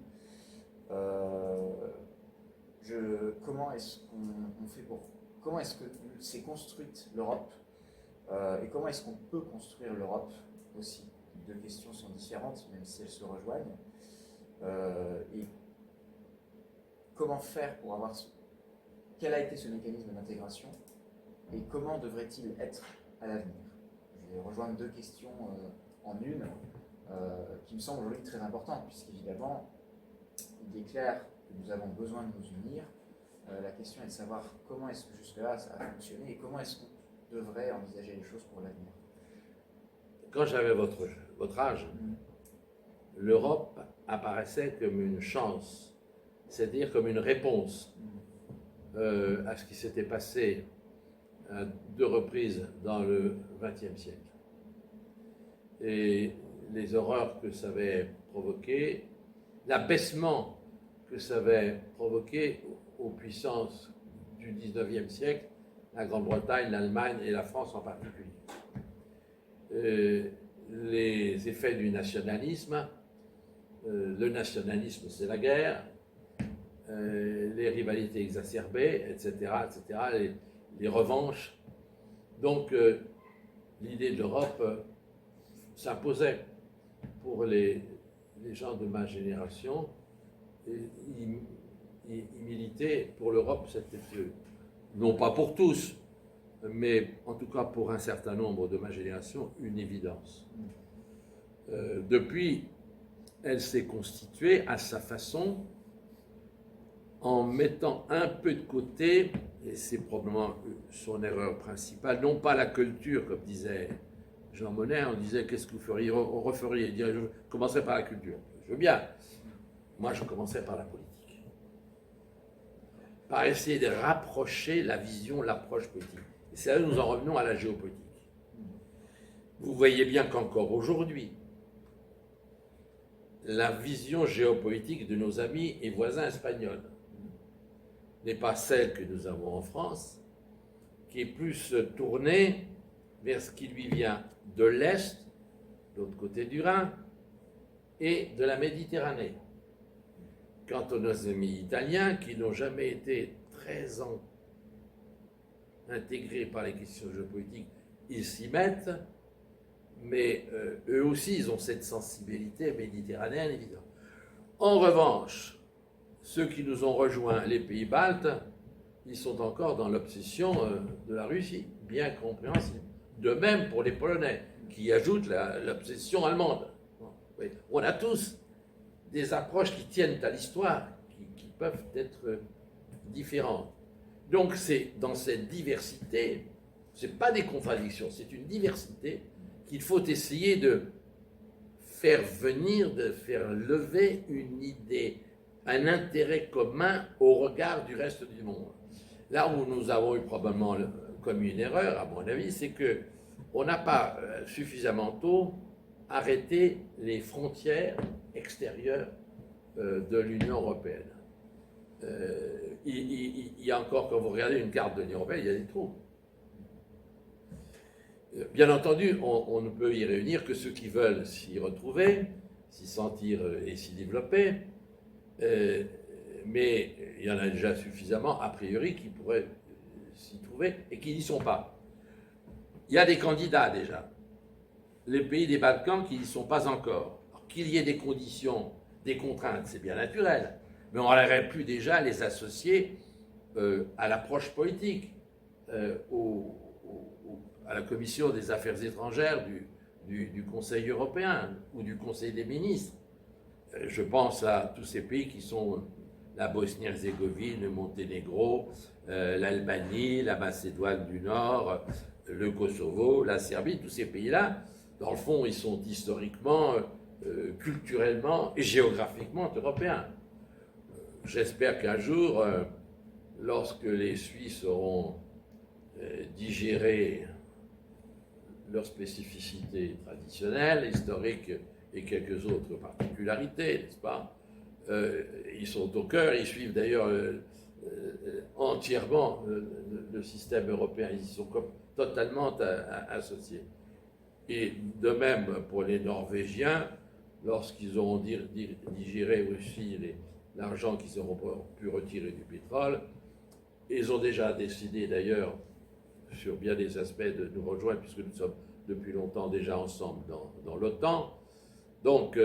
Comment est-ce qu'on fait comment est-ce que s'est construite l'Europe et comment est-ce qu'on peut construire l'Europe aussi? Les deux questions sont différentes, même si elles se rejoignent. Et comment faire pour avoir quel a été ce mécanisme d'intégration et comment devrait-il être à l'avenir? Je vais rejoindre deux questions en une qui me semblent aujourd'hui très importantes, puisqu'évidemment, il est clair que nous avons besoin de nous unir. La question est de savoir comment est-ce que jusque-là ça a fonctionné et comment est-ce qu'on devrait envisager les choses pour l'avenir. Quand j'avais votre âge, l'Europe apparaissait comme une chance, c'est-à-dire comme une réponse à ce qui s'était passé à deux reprises dans le XXe siècle. Et les horreurs que ça avait provoqué, l'abaissement que ça avait provoqué aux puissances du XIXe siècle, la Grande-Bretagne, l'Allemagne et la France en particulier. Les effets du nationalisme, le nationalisme c'est la guerre, les rivalités exacerbées, etc., les revanches. Donc l'idée de l'Europe s'imposait pour les gens de ma génération. Ils militaient pour l'Europe, c'était non pas pour tous, mais en tout cas pour un certain nombre de ma génération, une évidence. Depuis, elle s'est constituée à sa façon, en mettant un peu de côté, et c'est probablement son erreur principale, non pas la culture, comme disait Jean Monnet, on disait qu'est-ce que vous feriez, on referiez, il dirait, je commencerai par la culture. Je veux bien, moi je commencerai par la politique. Par essayer de rapprocher la vision, l'approche politique. Et c'est là que nous en revenons à la géopolitique. Vous voyez bien qu'encore aujourd'hui, la vision géopolitique de nos amis et voisins espagnols n'est pas celle que nous avons en France, qui est plus tournée vers ce qui lui vient de l'Est, de l'autre côté du Rhin, et de la Méditerranée. Quant à nos amis italiens, qui n'ont jamais été très intégrés par les questions géopolitiques, ils s'y mettent, mais eux aussi, ils ont cette sensibilité méditerranéenne, évidemment. En revanche, ceux qui nous ont rejoints, les pays baltes, ils sont encore dans l'obsession de la Russie, bien compréhensible. De même pour les Polonais, qui ajoutent l'obsession allemande. Oui. On a tous des approches qui tiennent à l'histoire, qui peuvent être différentes. Donc c'est dans cette diversité, ce n'est pas des contradictions, c'est une diversité qu'il faut essayer de faire venir, de faire lever une idée, un intérêt commun au regard du reste du monde. Là où nous avons eu probablement commis une erreur, à mon avis, c'est qu'on n'a pas suffisamment tôt arrêté les frontières extérieures de l'Union européenne. Il y a encore, quand vous regardez une carte de l'Union européenne, il y a des trous. Bien entendu, on ne peut y réunir que ceux qui veulent s'y retrouver, s'y sentir et s'y développer, mais il y en a déjà suffisamment, a priori, qui pourraient s'y trouver et qui n'y sont pas. Il y a des candidats déjà. Les pays des Balkans qui n'y sont pas encore. Qu'il y ait des conditions, des contraintes, c'est bien naturel, mais on aurait pu déjà les associer à l'approche politique, à la Commission des Affaires étrangères du Conseil européen ou du Conseil des ministres. Je pense à tous ces pays qui sont la Bosnie-Herzégovine, le Monténégro, l'Albanie, la Macédoine du Nord, le Kosovo, la Serbie, tous ces pays-là, dans le fond, ils sont historiquement, culturellement et géographiquement européens. J'espère qu'un jour, lorsque les Suisses auront digéré leurs spécificités traditionnelles, historiques et quelques autres particularités, n'est-ce pas? Ils sont au cœur, ils suivent d'ailleurs entièrement le système européen, ils y sont totalement associés. Et de même pour les Norvégiens, lorsqu'ils auront digéré aussi l'argent qu'ils auront pu retirer du pétrole, ils ont déjà décidé d'ailleurs sur bien des aspects de nous rejoindre, puisque nous sommes depuis longtemps déjà ensemble dans l'OTAN. Donc,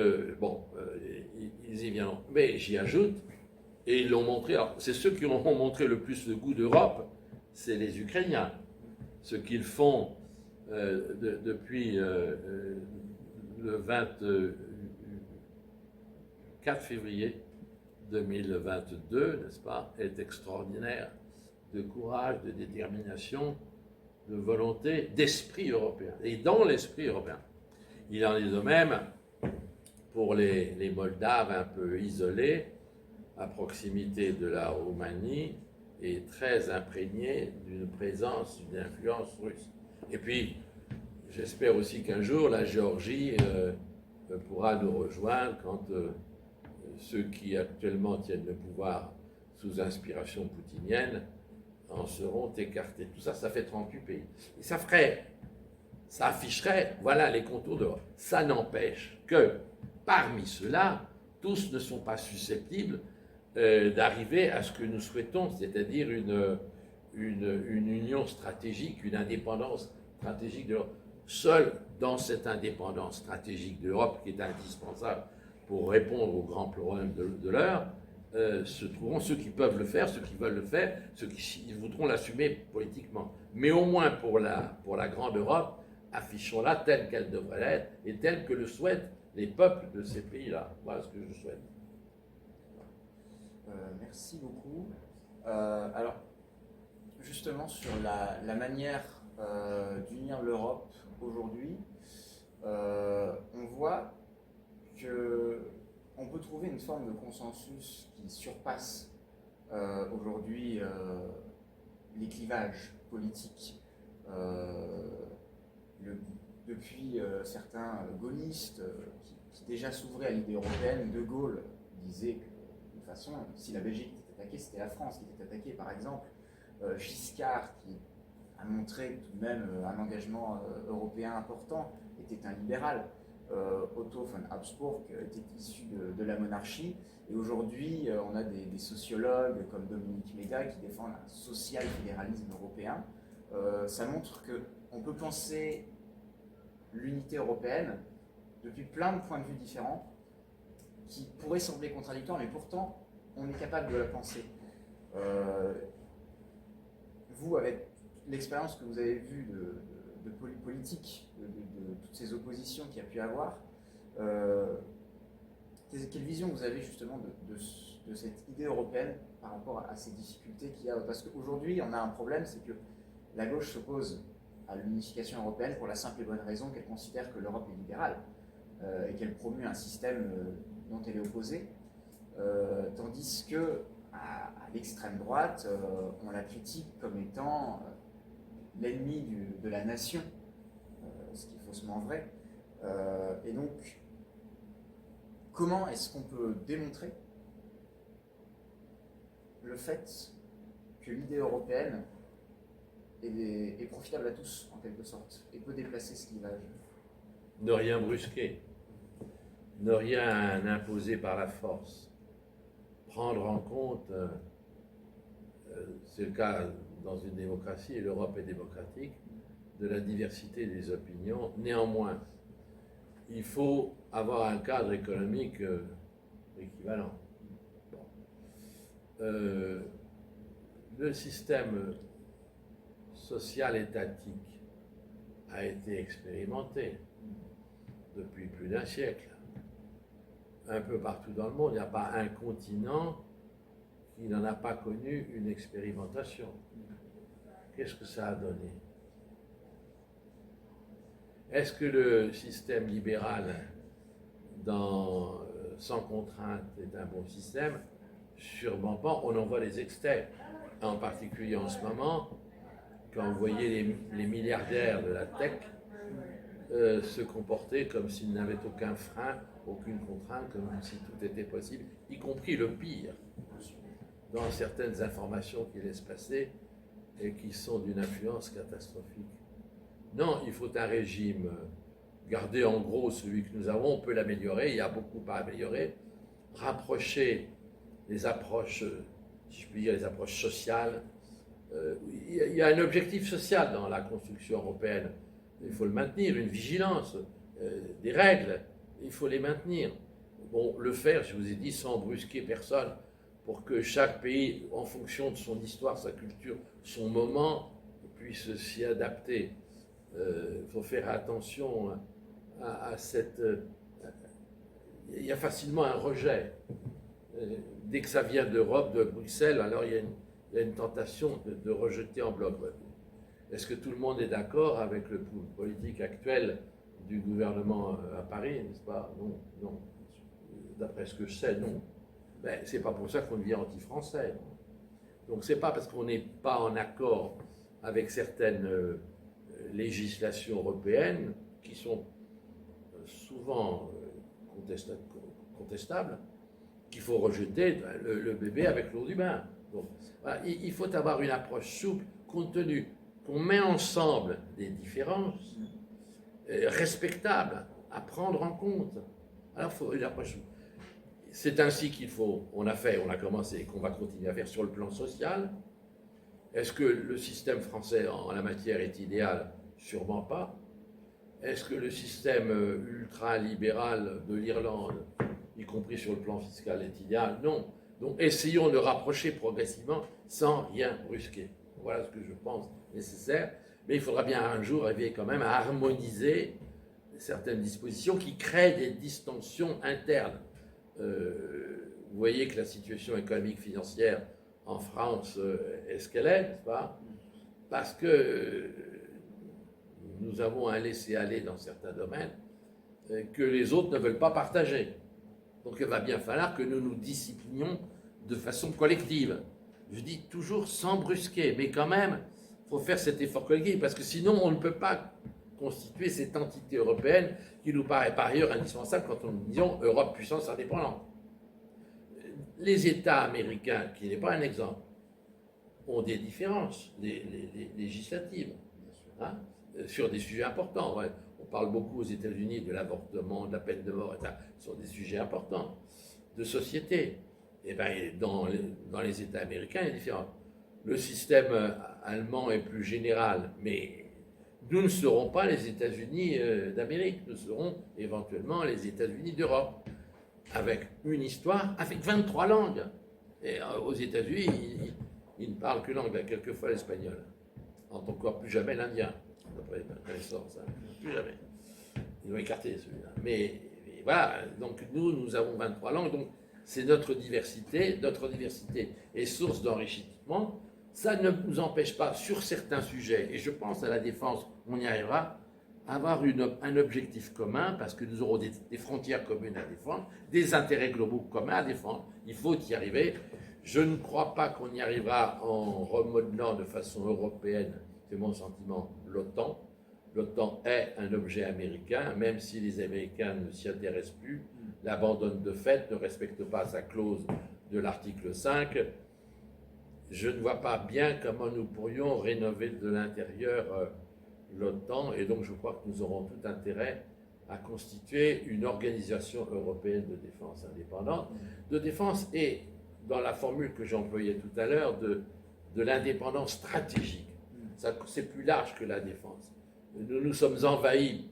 ils y viendront. Mais j'y ajoute, et ils l'ont montré, c'est ceux qui ont montré le plus le goût d'Europe, c'est les Ukrainiens. Ce qu'ils font depuis le 24 février 2022, n'est-ce pas, est extraordinaire, de courage, de détermination, de volonté, d'esprit européen. Et dans l'esprit européen, il en est de même pour les Moldaves un peu isolés, à proximité de la Roumanie, et très imprégnés d'une présence, d'une influence russe. Et puis, j'espère aussi qu'un jour, la Géorgie pourra nous rejoindre quand ceux qui actuellement tiennent le pouvoir sous inspiration poutinienne en seront écartés. Tout ça, ça fait 38 pays. Et ça afficherait, voilà les contours de l'Europe. Ça n'empêche que, parmi ceux-là, tous ne sont pas susceptibles d'arriver à ce que nous souhaitons, c'est-à-dire une union stratégique, une indépendance stratégique de l'Europe. Seul dans cette indépendance stratégique de l'Europe, qui est indispensable pour répondre aux grands problèmes de l'heure, se trouveront ceux qui peuvent le faire, ceux qui veulent le faire, ceux qui voudront l'assumer politiquement. Mais au moins pour la grande Europe, affichons-la telle qu'elle devrait l'être et telle que le souhaitent les peuples de ces pays-là. Voilà ce que je souhaite. Merci beaucoup. Alors, justement, sur la manière d'unir l'Europe aujourd'hui, on voit qu'on peut trouver une forme de consensus qui surpasse aujourd'hui les clivages politiques. Depuis certains gaullistes qui déjà s'ouvraient à l'idée européenne, De Gaulle disait que de toute façon, si la Belgique était attaquée, c'était la France qui était attaquée, par exemple. Giscard, qui a montré tout de même un engagement européen important, était un libéral. Otto von Habsburg était issu de la monarchie. Et aujourd'hui, on a des sociologues comme Dominique Méda qui défendent un social-fédéralisme européen. Ça montre qu'on peut penser l'unité européenne depuis plein de points de vue différents qui pourraient sembler contradictoires, mais pourtant, on est capable de la penser. Vous, avec l'expérience que vous avez vue politique, de toutes ces oppositions qu'il y a pu avoir. Quelle vision vous avez justement de cette idée européenne par rapport à ces difficultés qu'il y a? Parce qu'aujourd'hui, on a un problème, c'est que la gauche s'oppose à l'unification européenne pour la simple et bonne raison qu'elle considère que l'Europe est libérale et qu'elle promue un système dont elle est opposée, tandis que à l'extrême droite, on la critique comme étant l'ennemi de la nation, ce qui est faussement vrai. Et donc, comment est-ce qu'on peut démontrer le fait que l'idée européenne est profitable à tous, en quelque sorte, et peut déplacer ce clivage? Ne rien brusquer, ne rien imposer par la force, prendre en compte, c'est le cas dans une démocratie, et l'Europe est démocratique, de la diversité des opinions. Néanmoins, il faut avoir un cadre économique équivalent. Bon. Le système social étatique a été expérimenté depuis plus d'un siècle. Un peu partout dans le monde, il n'y a pas un continent qui n'en a pas connu une expérimentation. Qu'est-ce que ça a donné? Est-ce que le système libéral sans contrainte est un bon système? Sûrement pas. On en voit les excès, en particulier en ce moment, quand vous voyez les milliardaires de la tech se comporter comme s'ils n'avaient aucun frein, aucune contrainte, comme si tout était possible, y compris le pire, dans certaines informations qu'ils laissent passer et qui sont d'une influence catastrophique. Non, il faut un régime. Garder en gros celui que nous avons, on peut l'améliorer, il y a beaucoup à améliorer. Rapprocher les approches, si je puis dire, les approches sociales. Il y a un objectif social dans la construction européenne. Il faut le maintenir, une vigilance, des règles, il faut les maintenir. Bon, le faire, je vous ai dit, sans brusquer personne, pour que chaque pays, en fonction de son histoire, sa culture, son moment, puisse s'y adapter. Il faut faire attention à cette... il y a facilement un rejet. Dès que ça vient d'Europe, de Bruxelles, alors il y a une tentation de rejeter en bloc. Est-ce que tout le monde est d'accord avec le politique actuel du gouvernement à Paris, n'est-ce pas? Non, non. D'après ce que je sais, non. Mais c'est pas pour ça qu'on devient anti-français. Donc c'est pas parce qu'on n'est pas en accord avec certaines législations européennes qui sont souvent contestables qu'il faut rejeter le bébé avec l'eau du bain. Donc voilà, il faut avoir une approche souple, compte tenu qu'on met ensemble des différences respectables à prendre en compte. Alors il faut une approche souple. C'est ainsi on a commencé et qu'on va continuer à faire sur le plan social. Est-ce que le système français en la matière est idéal? Sûrement pas. Est-ce que le système ultra-libéral de l'Irlande, y compris sur le plan fiscal, est idéal? Non. Donc essayons de rapprocher progressivement sans rien brusquer. Voilà ce que je pense nécessaire. Mais il faudra bien un jour arriver quand même à harmoniser certaines dispositions qui créent des distensions internes. Vous voyez que la situation économique financière en France est ce qu'elle est, n'est-ce pas? Parce que nous avons un laisser-aller dans certains domaines que les autres ne veulent pas partager. Donc il va bien falloir que nous nous disciplinions de façon collective. Je dis toujours sans brusquer, mais quand même, il faut faire cet effort collectif, parce que sinon on ne peut pas constituer cette entité européenne qui nous paraît par ailleurs indispensable quand nous disons Europe puissance indépendante. Les États américains, qui n'est pas un exemple, ont des différences législatives hein, sur des sujets importants. Ouais. On parle beaucoup aux États-Unis de l'avortement, de la peine de mort, etc. Ce sont des sujets importants de société. Et bien, dans les États américains, il est différent. Le système allemand est plus général, mais nous ne serons pas les États-Unis d'Amérique, nous serons éventuellement les États-Unis d'Europe, avec une histoire, avec 23 langues. Et aux États-Unis, ils ne parlent que l'anglais, quelquefois l'espagnol. n'entend encore plus jamais l'indien, d'après ma connaissance, hein. Plus jamais. Ils ont écarté celui-là. Mais voilà, donc nous avons 23 langues, donc c'est notre diversité est source d'enrichissement. Ça ne nous empêche pas, sur certains sujets, et je pense à la défense, on y arrivera, à avoir un objectif commun, parce que nous aurons des frontières communes à défendre, des intérêts globaux communs à défendre. Il faut y arriver. Je ne crois pas qu'on y arrivera en remodelant de façon européenne, c'est mon sentiment, l'OTAN. L'OTAN est un objet américain, même si les Américains ne s'y intéressent plus, l'abandonnent de fait, ne respectent pas sa clause de l'article 5. Je ne vois pas bien comment nous pourrions rénover de l'intérieur l'OTAN, et donc je crois que nous aurons tout intérêt à constituer une organisation européenne de défense indépendante, de défense et, dans la formule que j'employais tout à l'heure, de l'indépendance stratégique. C'est plus large que la défense. Nous nous sommes envahis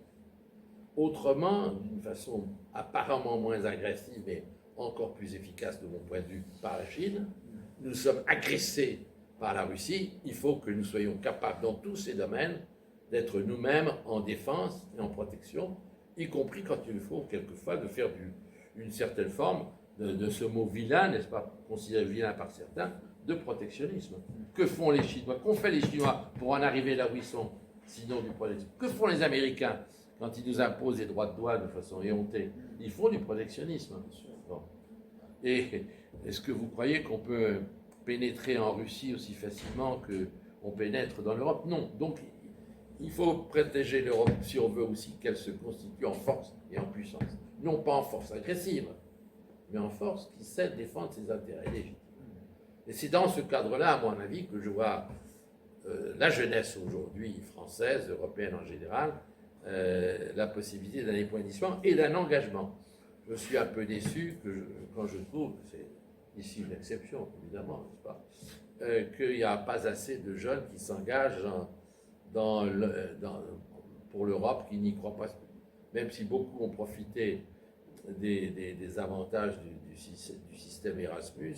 autrement, d'une façon apparemment moins agressive, mais encore plus efficace de mon point de vue, par la Chine. Nous sommes agressés par la Russie. Il faut que nous soyons capables, dans tous ces domaines, d'être nous-mêmes en défense et en protection, y compris quand il faut quelquefois de faire une certaine forme de ce mot vilain, n'est-ce pas, considéré vilain par certains, de protectionnisme. Que font les Chinois? Qu'ont fait les Chinois pour en arriver là où ils sont, sinon du protectionnisme? Que font les Américains quand ils nous imposent des droits de douane de façon éhontée? Ils font du protectionnisme. Bon. Et est-ce que vous croyez qu'on peut pénétrer en Russie aussi facilement qu'on pénètre dans l'Europe? Non. Donc, il faut protéger l'Europe si on veut aussi qu'elle se constitue en force et en puissance. Non pas en force agressive, mais en force qui sait défendre ses intérêts légitimes. Et c'est dans ce cadre-là, à mon avis, que je vois la jeunesse aujourd'hui, française, européenne en général, la possibilité d'un épanouissement et d'un engagement. Je suis un peu déçu quand je trouve, c'est ici une exception évidemment, n'est-ce pas, qu'il n'y a pas assez de jeunes qui s'engagent pour l'Europe, qui n'y croient pas, même si beaucoup ont profité des avantages du système Erasmus,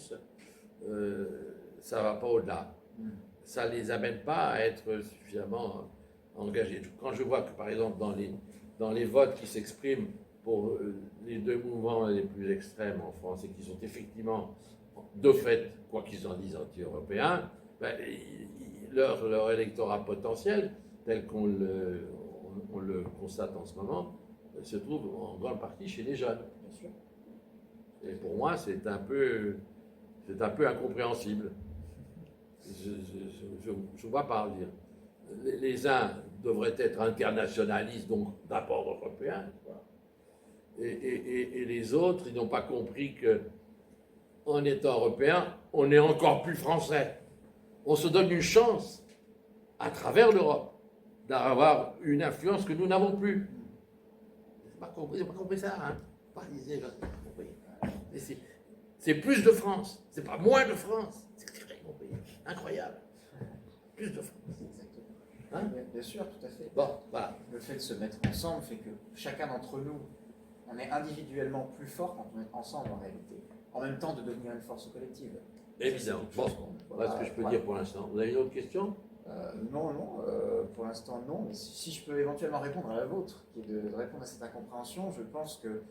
ça ne va pas au-delà. Ça ne les amène pas à être suffisamment engagés. Quand je vois que, par exemple, dans les votes qui s'expriment pour les deux mouvements les plus extrêmes en France et qui sont effectivement, de fait, quoi qu'ils en disent, anti-européens, ben, leur électorat potentiel, tel qu'on le constate en ce moment, se trouve en grande partie chez les jeunes. Bien sûr. Et pour moi, c'est un peu incompréhensible. Je ne vois pas dire. Les uns devraient être internationalistes, donc d'abord européens, et les autres, ils n'ont pas compris qu'en étant européens, on est encore plus français. On se donne une chance, à travers l'Europe, d'avoir une influence que nous n'avons plus. Vous n'avez pas compris ça, hein? C'est plus de France, c'est pas moins de France. C'est incroyable. Plus de France. Hein? Bien sûr, tout à fait. Bon, voilà. Le fait de se mettre ensemble fait que chacun d'entre nous, on est individuellement plus fort quand on est ensemble en réalité, en même temps de devenir une force collective. Évidemment. Bon, voilà ce que je peux dire pour l'instant. Vous avez une autre question? Non, pour l'instant non, mais si je peux éventuellement répondre à la vôtre, qui est de répondre à cette incompréhension, je pense que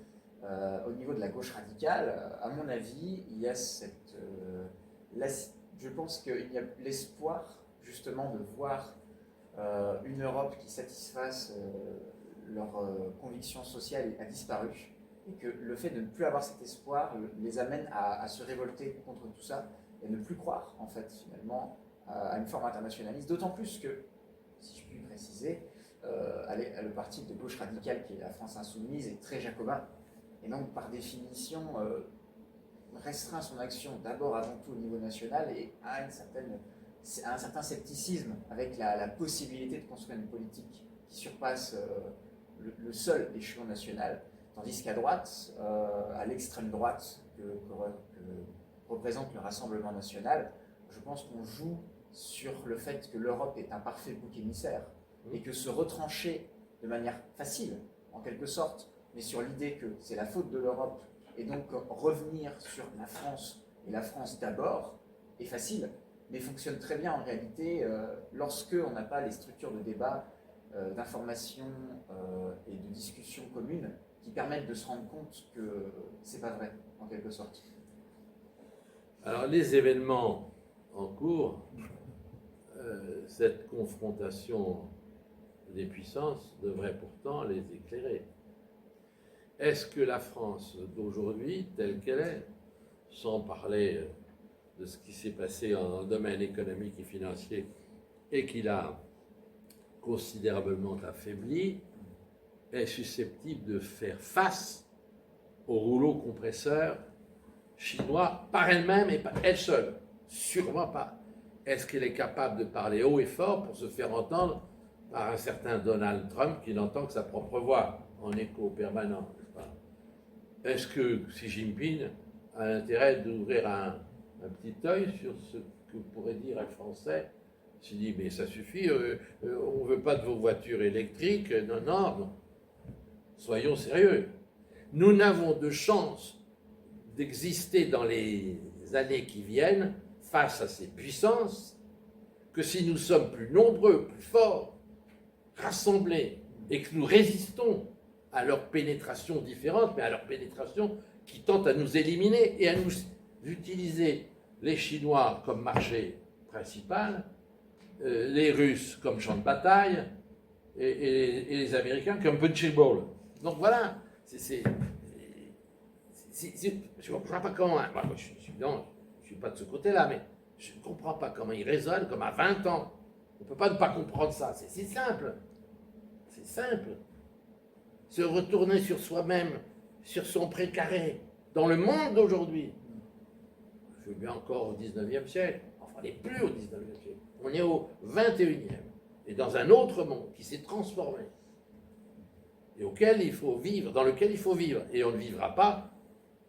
au niveau de la gauche radicale, à mon avis, il y a je pense qu'il y a l'espoir justement de voir une Europe qui satisfasse leurs convictions sociales a disparu, et que le fait de ne plus avoir cet espoir les amène à se révolter contre tout ça et ne plus croire en fait finalement à une forme internationaliste, d'autant plus que, si je puis préciser, le parti de gauche radicale qui est la France Insoumise est très jacobin, et donc par définition restreint son action d'abord avant tout au niveau national et a un certain scepticisme avec la possibilité de construire une politique qui surpasse le seul échelon national, tandis qu'à droite, à l'extrême droite que représente le Rassemblement national, je pense qu'on joue sur le fait que l'Europe est un parfait bouc émissaire et que se retrancher de manière facile, en quelque sorte, mais sur l'idée que c'est la faute de l'Europe et donc revenir sur la France et la France d'abord est facile, mais fonctionne très bien en réalité lorsque on n'a pas les structures de débat, d'information et de discussion commune qui permettent de se rendre compte que c'est pas vrai, en quelque sorte. Alors, les événements en cours, cette confrontation des puissances devrait pourtant les éclairer. Est-ce que la France d'aujourd'hui, telle qu'elle est, sans parler de ce qui s'est passé en domaine économique et financier et qui l'a considérablement affaibli, est susceptible de faire face au rouleau compresseur chinois par elle-même et par elle seule? Sûrement pas. Est-ce qu'elle est capable de parler haut et fort pour se faire entendre par un certain Donald Trump qui n'entend que sa propre voix en écho permanent? Est-ce que Xi Jinping a l'intérêt d'ouvrir un petit œil sur ce que pourrait dire un Français s'il dit mais ça suffit, on ne veut pas de vos voitures électriques, non, non, non. Soyons sérieux. Nous n'avons de chance d'exister dans les années qui viennent face à ces puissances que si nous sommes plus nombreux, plus forts, rassemblés, et que nous résistons à leur pénétration différente, mais à leur pénétration qui tente à nous éliminer et à nous utiliser les Chinois comme marché principal, les Russes comme champ de bataille et les Américains comme punching ball. Donc voilà, je ne comprends pas comment, moi, je ne suis pas de ce côté-là, mais je ne comprends pas comment ils raisonnent comme à 20 ans. On ne peut pas ne pas comprendre ça, c'est simple. C'est simple. Se retourner sur soi-même, sur son précaré, dans le monde d'aujourd'hui. Je veux bien encore au 19e siècle, enfin on n'est plus au 19e siècle, on est au 21e, et dans un autre monde qui s'est transformé, et auquel il faut vivre, dans lequel il faut vivre, et on ne vivra pas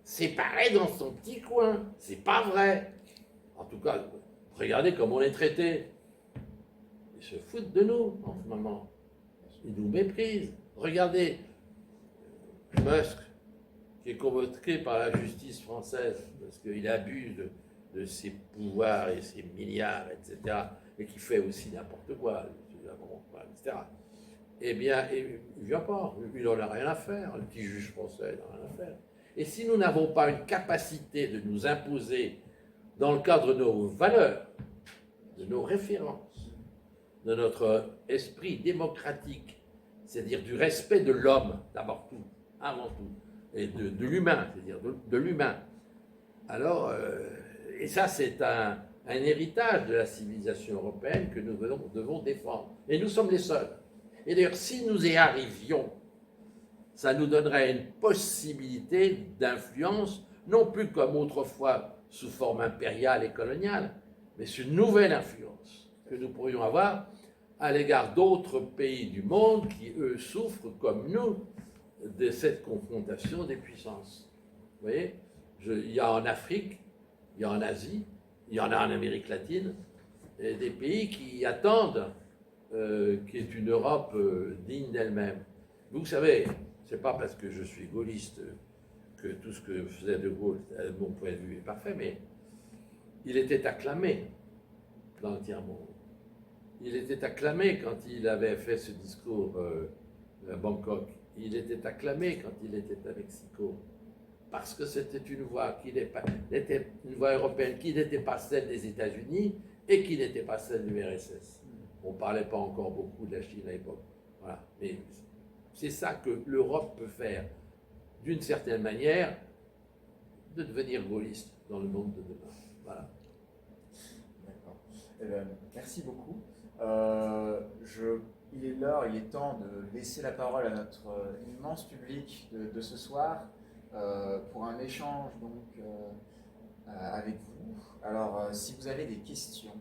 séparé dans son petit coin, c'est pas vrai. En tout cas, regardez comme on est traité. Ils se foutent de nous en ce moment. Ils nous méprisent. Regardez Musk, qui est convoqué par la justice française parce qu'il abuse de ses pouvoirs et ses milliards, etc., et qui fait aussi n'importe quoi, etc. Eh bien, il ne vient pas. Il n'en a rien à faire. Le petit juge français n'en a rien à faire. Et si nous n'avons pas une capacité de nous imposer dans le cadre de nos valeurs, de nos références, de notre esprit démocratique, c'est-à-dire du respect de l'homme, d'abord tout, avant tout, et de l'humain, c'est-à-dire de l'humain. Alors, et ça c'est un héritage de la civilisation européenne que nous devons défendre. Et nous sommes les seuls. Et d'ailleurs, si nous y arrivions, ça nous donnerait une possibilité d'influence, non plus comme autrefois sous forme impériale et coloniale, mais c'est une nouvelle influence que nous pourrions avoir à l'égard d'autres pays du monde qui, eux, souffrent, comme nous, de cette confrontation des puissances. Vous voyez, il y a en Afrique, il y a en Asie, il y en a en Amérique latine, et des pays qui attendent qu'il y ait une Europe digne d'elle-même. Vous savez, c'est pas parce que je suis gaulliste que tout ce que faisait De Gaulle, de mon point de vue, est parfait, mais il était acclamé dans le tiers-monde. Il était acclamé quand il avait fait ce discours à Bangkok. Il était acclamé quand il était à Mexico. Parce que c'était une voix était une voix européenne qui n'était pas celle des États-Unis et qui n'était pas celle du RSS. On ne parlait pas encore beaucoup de la Chine à l'époque. Voilà. Mais c'est ça que l'Europe peut faire, d'une certaine manière, de devenir gaulliste dans le monde de demain. Voilà. D'accord. Merci beaucoup. Il est l'heure, il est temps de laisser la parole à notre immense public de ce soir pour un échange donc, avec vous. Alors, si vous avez des questions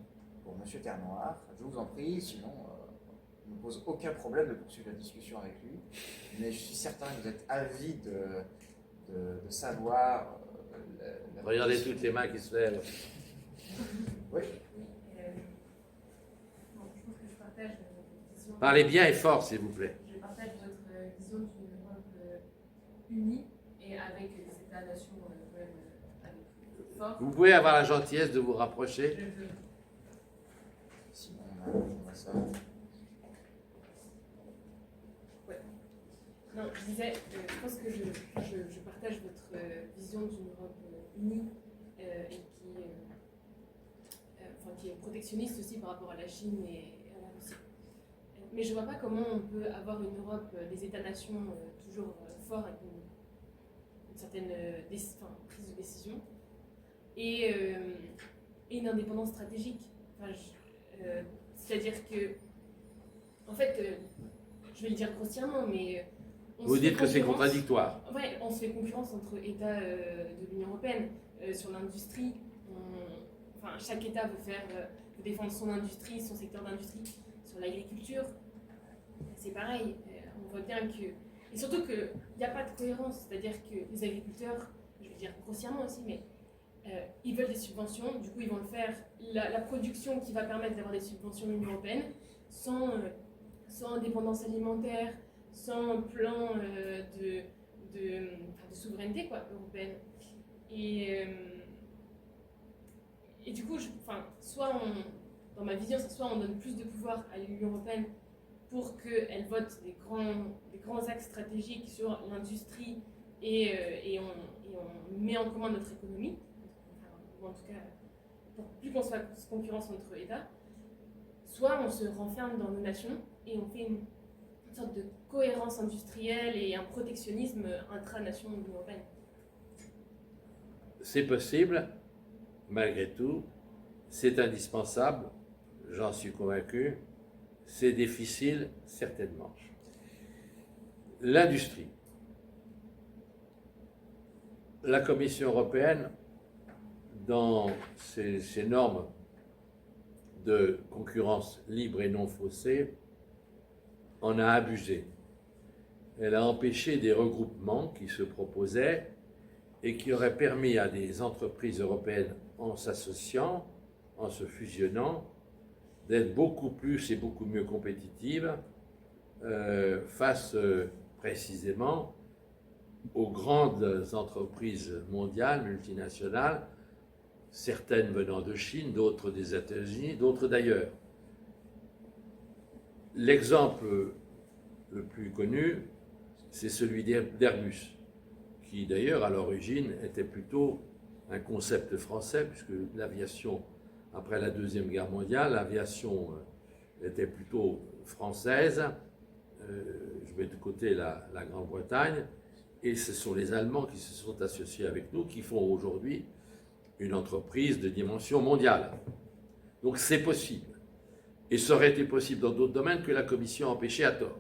pour M. Ternoir, je vous en prie, sinon ne pose aucun problème de poursuivre la discussion avec lui. Mais je suis certain que vous êtes avide de savoir. Regardez toutes les mains qui se lèvent. Oui. Parlez bien et fort, s'il vous plaît. Je partage votre vision d'une Europe unie et avec des États-nations avec force. Vous pouvez avoir la gentillesse de vous rapprocher. on a ça. Ouais. Non, je disais, je pense que je partage votre vision d'une Europe unie et qui est protectionniste aussi par rapport à la Chine et à la Russie. Mais je ne vois pas comment on peut avoir une Europe des États-nations toujours forts avec une certaine prise de décision et une indépendance stratégique. C'est-à-dire que, en fait, je vais le dire grossièrement, mais... Vous dites que c'est contradictoire. Oui, on se fait concurrence entre États de l'Union européenne sur l'industrie. Chaque État veut défendre son industrie, son secteur d'industrie. Sur l'agriculture, c'est pareil. On voit bien que... Et surtout qu'il n'y a pas de cohérence. C'est-à-dire que les agriculteurs, je vais dire grossièrement aussi, mais ils veulent des subventions. Du coup, ils vont le faire. La production qui va permettre d'avoir des subventions de l'Union européenne sans indépendance alimentaire, sans plan de souveraineté européenne. Et du coup, dans ma vision, c'est soit on donne plus de pouvoir à l'Union européenne pour qu'elle vote des grands axes stratégiques sur l'industrie et on met en commun notre économie, ou en tout cas, pour plus qu'on soit concurrence entre États, soit on se renferme dans nos nations et on fait une sorte de cohérence industrielle et un protectionnisme intra-nation de l'Union européenne. C'est possible, malgré tout, c'est indispensable, j'en suis convaincu, c'est difficile, certainement. L'industrie. La Commission européenne, dans ses normes de concurrence libre et non faussée, en a abusé. Elle a empêché des regroupements qui se proposaient et qui auraient permis à des entreprises européennes, en s'associant, en se fusionnant, d'être beaucoup plus et beaucoup mieux compétitives face précisément aux grandes entreprises mondiales, multinationales, certaines venant de Chine, d'autres des États-Unis, d'autres d'ailleurs. L'exemple le plus connu, c'est celui d'Airbus, qui d'ailleurs à l'origine était plutôt un concept français, puisque l'aviation, après la Deuxième Guerre mondiale, l'aviation était plutôt française. Je mets de côté la Grande-Bretagne, et ce sont les Allemands qui se sont associés avec nous, qui font aujourd'hui une entreprise de dimension mondiale. Donc c'est possible. Et ça aurait été possible dans d'autres domaines que la Commission a empêché à tort.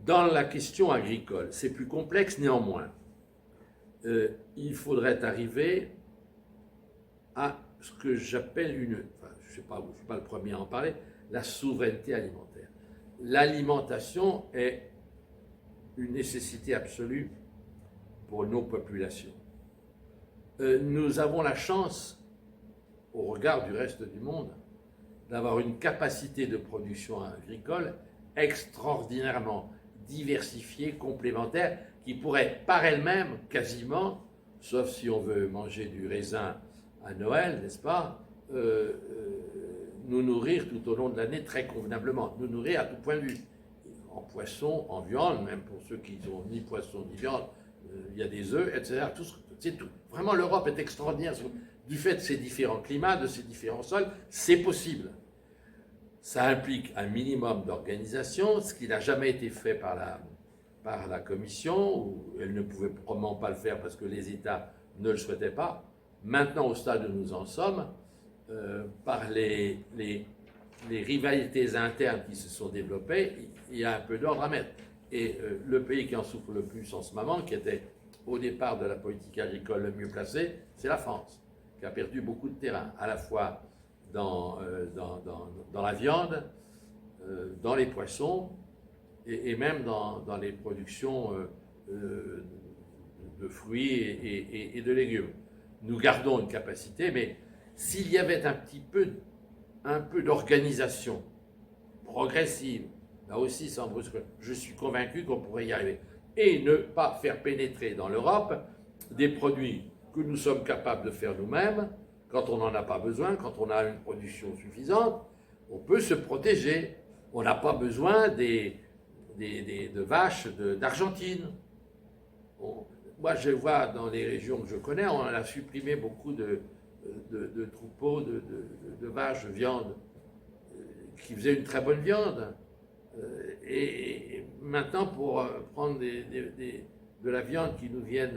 Dans la question agricole, c'est plus complexe néanmoins. Il faudrait arriver à ce que j'appelle je ne suis pas le premier à en parler, la souveraineté alimentaire. L'alimentation est une nécessité absolue pour nos populations. Nous avons la chance, au regard du reste du monde, d'avoir une capacité de production agricole extraordinairement diversifiée, complémentaire, qui pourrait par elle-même quasiment, sauf si on veut manger du raisin à Noël, n'est-ce pas, nous nourrir tout au long de l'année très convenablement, nous nourrir à tout point de vue, en poisson, en viande, même pour ceux qui n'ont ni poisson ni viande, il y a des œufs, etc. C'est tout. Vraiment, l'Europe est extraordinaire. Du fait de ces différents climats, de ces différents sols, c'est possible. Ça implique un minimum d'organisation, ce qui n'a jamais été fait par la Commission, où elle ne pouvait probablement pas le faire parce que les États ne le souhaitaient pas. Maintenant, au stade où nous en sommes, par les rivalités internes qui se sont développées, il y a un peu d'ordre à mettre. Et le pays qui en souffre le plus en ce moment, qui était au départ de la politique agricole le mieux placé, c'est la France, qui a perdu beaucoup de terrain, à la fois dans la viande, dans les poissons, et même dans les productions de fruits et de légumes. Nous gardons une capacité, mais s'il y avait un peu d'organisation progressive, là aussi sans brusque, je suis convaincu qu'on pourrait y arriver. Et ne pas faire pénétrer dans l'Europe des produits que nous sommes capables de faire nous-mêmes, quand on n'en a pas besoin, quand on a une production suffisante, on peut se protéger. On n'a pas besoin de vaches d'Argentine. Moi, je vois dans les régions que je connais, on a supprimé beaucoup de troupeaux de vaches de viande qui faisaient une très bonne viande. Et maintenant, pour prendre de la viande qui nous vient,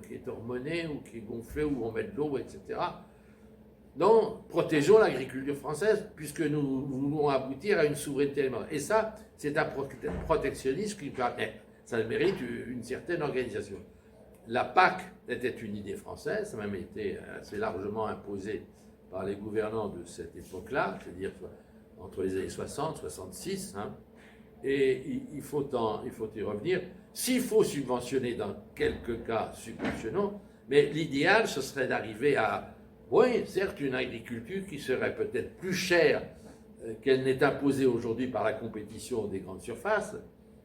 qui est hormonée ou qui est gonflée, où on met de l'eau, etc. Non, protégeons l'agriculture française, puisque nous voulons aboutir à une souveraineté alimentaire. Et ça, c'est un protectionnisme qui ça mérite une certaine organisation. La PAC était une idée française, ça a même été assez largement imposé par les gouvernants de cette époque-là, c'est-à-dire entre les années 60, 66, hein, et il faut y revenir. S'il faut subventionner, dans quelques cas, subventionnons, mais l'idéal, ce serait d'arriver à, oui, certes, une agriculture qui serait peut-être plus chère qu'elle n'est imposée aujourd'hui par la compétition des grandes surfaces,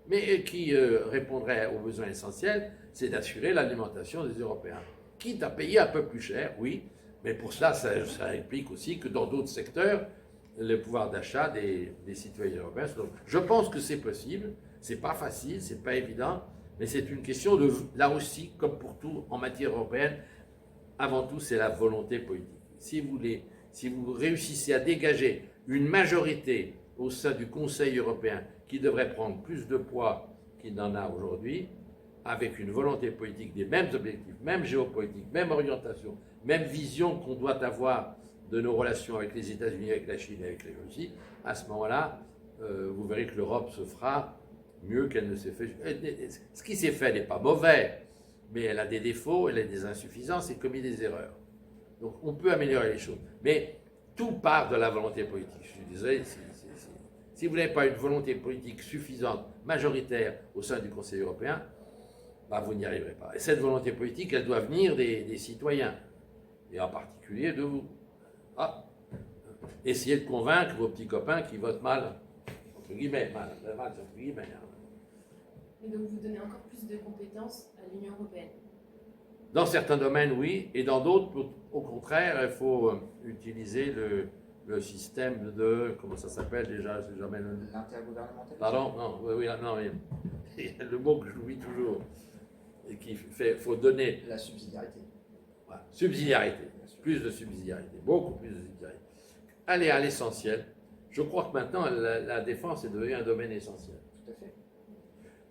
mais qui répondrait aux besoins essentiels, c'est d'assurer l'alimentation des Européens. Quitte à payer un peu plus cher, oui, mais pour cela, ça implique aussi que dans d'autres secteurs, le pouvoir d'achat des citoyens européens. Donc, je pense que c'est possible, c'est pas facile, c'est pas évident, mais c'est une question de, là aussi, comme pour tout en matière européenne, avant tout, c'est la volonté politique. Si vous réussissez à dégager une majorité au sein du Conseil européen qui devrait prendre plus de poids qu'il n'en a aujourd'hui, avec une volonté politique des mêmes objectifs, même géopolitique, même orientation, même vision qu'on doit avoir de nos relations avec les États-Unis, avec la Chine et avec la Russie, à ce moment-là, vous verrez que l'Europe se fera mieux qu'elle ne s'est fait. Ce qui s'est fait n'est pas mauvais, mais elle a des défauts, elle a des insuffisances et commis des erreurs. Donc on peut améliorer les choses. Mais tout part de la volonté politique. Je suis désolé, si vous n'avez pas une volonté politique suffisante, majoritaire au sein du Conseil européen, bah, vous n'y arriverez pas. Et cette volonté politique, elle doit venir des citoyens, et en particulier de vous. Ah, essayez de convaincre vos petits copains qui votent mal, entre guillemets, mal entre guillemets. Et donc vous donnez encore plus de compétences à l'Union européenne. Dans certains domaines, oui, et dans d'autres, au contraire, il faut utiliser le système de, comment ça s'appelle déjà, c'est jamais le... L'intergouvernemental. Pardon, non, oui, non, le mot que j'oublie toujours, et qui fait, faut donner... La subsidiarité. Voilà, subsidiarité, plus de subsidiarité, beaucoup plus de subsidiarité. Allez à l'essentiel. Je crois que maintenant, la défense est devenue un domaine essentiel. Tout à fait.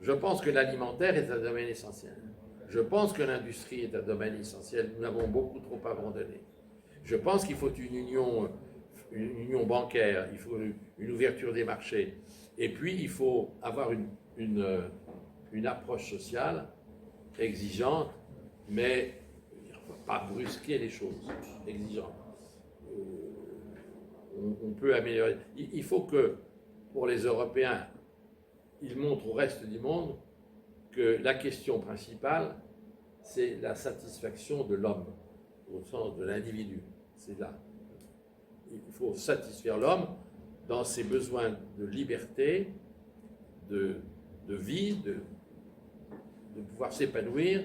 Je pense que l'alimentaire est un domaine essentiel. Je pense que l'industrie est un domaine essentiel. Nous l'avons beaucoup trop abandonné. Je pense qu'il faut une union bancaire, il faut une ouverture des marchés. Et puis, il faut avoir une approche sociale exigeante, mais il ne faut pas brusquer les choses, exigeante. On peut améliorer. Il faut que, pour les Européens, ils montrent au reste du monde que la question principale, c'est la satisfaction de l'homme, au sens de l'individu. C'est là. Il faut satisfaire l'homme dans ses besoins de liberté, de vie, de pouvoir s'épanouir,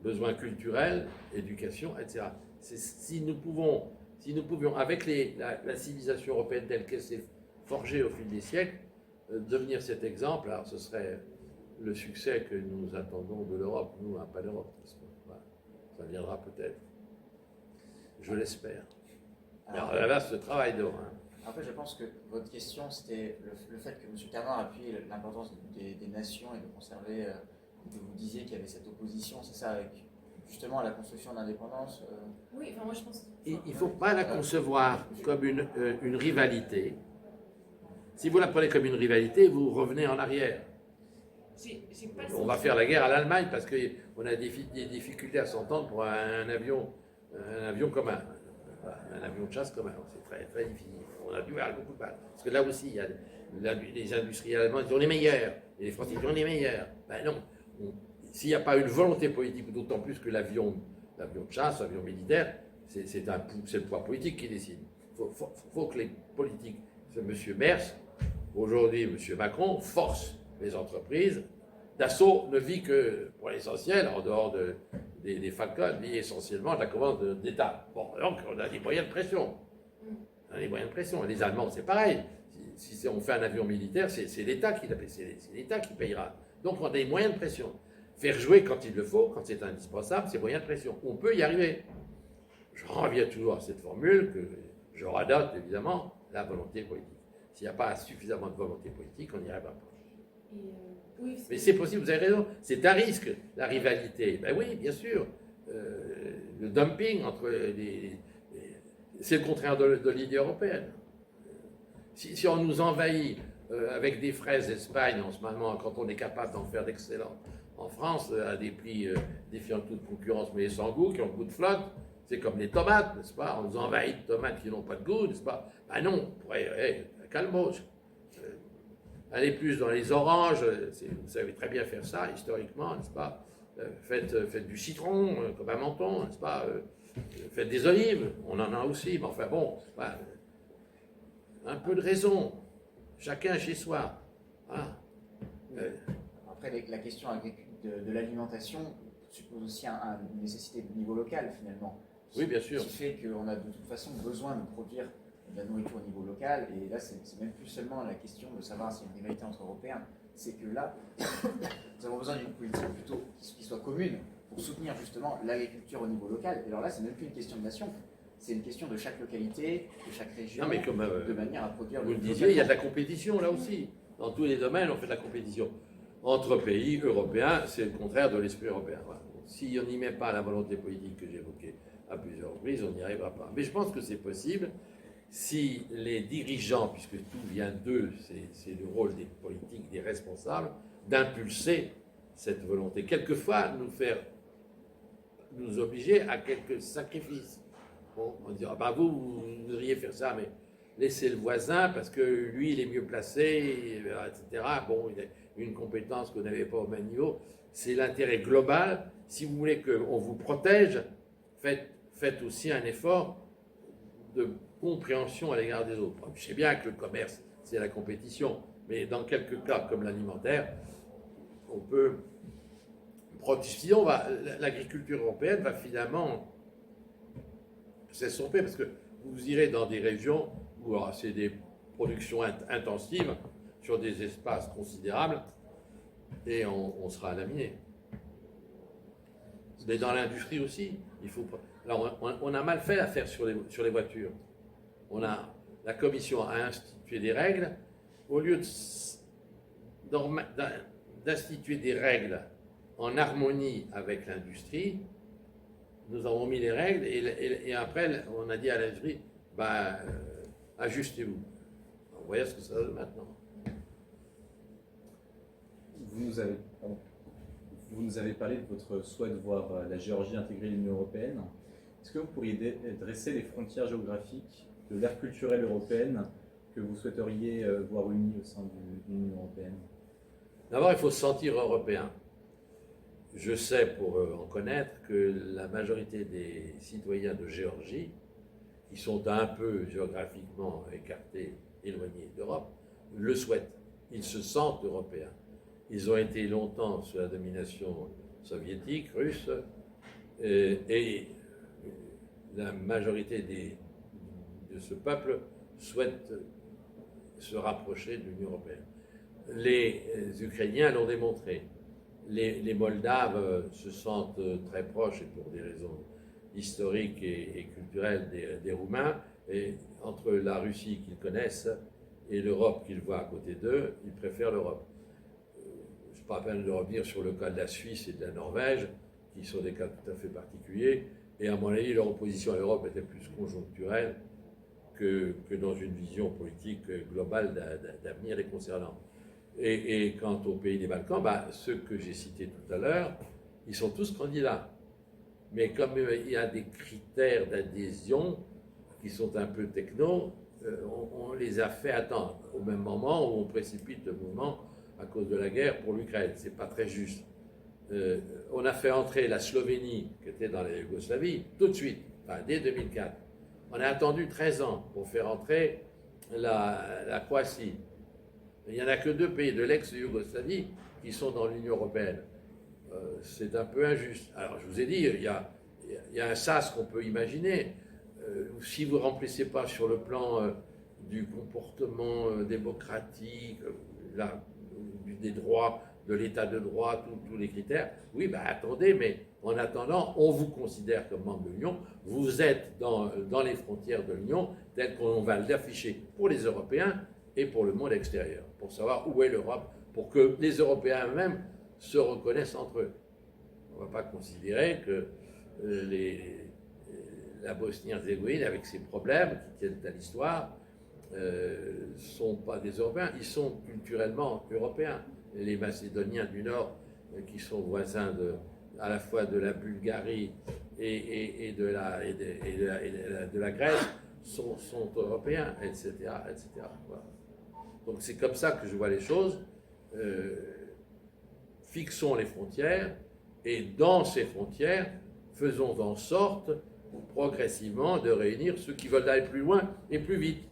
besoins culturels, éducation, etc. Si nous pouvions, avec la civilisation européenne telle qu'elle s'est forgée au fil des siècles, devenir cet exemple, alors ce serait le succès que nous attendons de l'Europe, nous, pas l'Europe. Voilà. Ça viendra peut-être. Je l'espère. Alors là, ce travail d'or. Hein. Après, je pense que votre question, c'était le fait que M. Carnot appuie l'importance des nations et de conserver, vous disiez qu'il y avait cette opposition, c'est ça, avec justement la construction d'indépendance. Oui, enfin moi je pense... Il ne faut pas la concevoir comme une rivalité. Si vous la prenez comme une rivalité, vous revenez en arrière. On va faire la guerre à l'Allemagne parce qu'on a des difficultés à s'entendre pour un avion commun, un avion de chasse commun. C'est très, très difficile. On a dû avoir beaucoup de mal. Parce que là aussi, il y a les industriels allemands qui ont les meilleurs, et les Français qui ont les meilleurs. Ben non. S'il n'y a pas une volonté politique, d'autant plus que l'avion de chasse, l'avion militaire, c'est le poids politique qui décide. Il faut que les politiques, M. Merz, aujourd'hui M. Macron, forcent les entreprises. Dassault ne vit que, pour l'essentiel, en dehors des Falcon, vit essentiellement de la commande d'État. Bon, donc on a des moyens de pression. On a les moyens de pression. Les Allemands, c'est pareil. Si on fait un avion militaire, c'est l'État qui c'est l'État qui payera. Donc on a des moyens de pression. Faire jouer quand il le faut, quand c'est indispensable, c'est moyens de pression. On peut y arriver. Je reviens toujours à cette formule que je radote évidemment, la volonté politique. S'il n'y a pas suffisamment de volonté politique, on n'y arrivera pas. Oui, mais c'est possible, vous avez raison, c'est un risque, la rivalité. Ben oui, bien sûr. Le dumping entre c'est le contraire de l'idée européenne. Si on nous envahit avec des fraises d'Espagne en ce moment, quand on est capable d'en faire d'excellents en France, à des prix défiant toute concurrence, mais sans goût, qui ont le goût de flotte, c'est comme les tomates, n'est-ce pas? On nous envahit de tomates qui n'ont pas de goût, n'est-ce pas? Ben non, on pourrait, calmos. Allez plus dans les oranges, vous savez très bien faire ça, historiquement, n'est-ce pas? Faites du citron, comme un menton, n'est-ce pas? Faites des olives, on en a aussi, mais enfin bon, ben, un peu de raison, chacun chez soi. Hein? Après, la question de l'alimentation suppose aussi une nécessité de niveau local, finalement. Oui, bien sûr. Ce qui fait qu'on a de toute façon besoin de produire de la nourriture au niveau local, et là, c'est même plus seulement la question de savoir s'il y a une rivalité entre Européens, c'est que là, nous avons besoin d'une politique plutôt qui soit commune pour soutenir justement l'agriculture au niveau local. Et alors là, c'est même plus une question de nation, c'est une question de chaque localité, de chaque région, Non, mais comme, de manière à produire. Vous le disiez, il y a de la compétition là aussi. Dans tous les domaines, on fait de la compétition. Entre pays européens, c'est le contraire de l'esprit européen. Voilà. Si on n'y met pas la volonté politique que j'évoquais à plusieurs reprises, on n'y arrivera pas. Mais je pense que c'est possible si les dirigeants, puisque tout vient d'eux, c'est le rôle des politiques, des responsables, d'impulser cette volonté. Quelquefois, nous obliger à quelques sacrifices. Bon, on dira, bah vous devriez faire ça, mais laissez le voisin parce que lui, il est mieux placé, etc. Bon, il a une compétence que vous n'avez pas au même niveau. C'est l'intérêt global. Si vous voulez qu'on vous protège, faites aussi un effort de compréhension à l'égard des autres. Je sais bien que le commerce, c'est la compétition, mais dans quelques cas, comme l'alimentaire, on peut protéger. Sinon, l'agriculture européenne va finalement s'estomper, parce que vous irez dans des régions où c'est des productions intensives sur des espaces considérables et on sera laminé. Mais dans l'industrie aussi, alors on a mal fait l'affaire sur les voitures. La Commission a institué des règles, au lieu d'instituer des règles en harmonie avec l'industrie, nous avons mis les règles et après on a dit à l'industrie, ajustez-vous. Vous voyez ce que ça donne maintenant. Vous nous avez parlé de votre souhait de voir la Géorgie intégrer l'Union européenne. Est-ce que vous pourriez dresser les frontières géographiques de l'ère culturelle européenne que vous souhaiteriez voir unies au sein de l'Union européenne? D'abord, il faut se sentir européen. Je sais, pour en connaître, que la majorité des citoyens de Géorgie, qui sont un peu géographiquement écartés, éloignés d'Europe, le souhaitent. Ils se sentent européens. Ils ont été longtemps sous la domination soviétique, russe, et la majorité de ce peuple souhaite se rapprocher de l'Union européenne. Les Ukrainiens l'ont démontré. Les Moldaves se sentent très proches, et pour des raisons historiques et culturelles, des Roumains. Et entre la Russie qu'ils connaissent et l'Europe qu'ils voient à côté d'eux, ils préfèrent l'Europe. Je ne pas la peine de revenir sur le cas de la Suisse et de la Norvège, qui sont des cas tout à fait particuliers. Et à mon avis, leur opposition à l'Europe était plus conjoncturelle que dans une vision politique globale d'avenir les concernant. Et quant aux pays des Balkans, ceux que j'ai cités tout à l'heure, ils sont tous candidats. Mais comme il y a des critères d'adhésion qui sont un peu techno, on les a fait attendre au même moment où on précipite le mouvement à cause de la guerre pour l'Ukraine. C'est pas très juste. On a fait entrer la Slovénie, qui était dans la Yougoslavie, tout de suite, dès 2004. On a attendu 13 ans pour faire entrer la Croatie. Il n'y en a que 2 pays de l'ex-Yougoslavie qui sont dans l'Union européenne. C'est un peu injuste. Alors, je vous ai dit, il y a un sas qu'on peut imaginer. si vous ne remplissez pas sur le plan du comportement démocratique, des droits, de l'état de droit, tous les critères, oui, ben attendez, mais en attendant, on vous considère comme membre de l'Union, vous êtes dans les frontières de l'Union, telles qu'on va l'afficher pour les Européens et pour le monde extérieur, pour savoir où est l'Europe, pour que les Européens eux-mêmes se reconnaissent entre eux. On ne va pas considérer que la Bosnie-Herzégovine, avec ses problèmes qui tiennent à l'histoire, ne sont pas des Européens, ils sont culturellement européens. Les Macédoniens du Nord, qui sont voisins à la fois de la Bulgarie et de la Grèce, sont européens, etc. etc. Voilà. Donc c'est comme ça que je vois les choses. Fixons les frontières, et dans ces frontières, faisons en sorte progressivement de réunir ceux qui veulent aller plus loin et plus vite.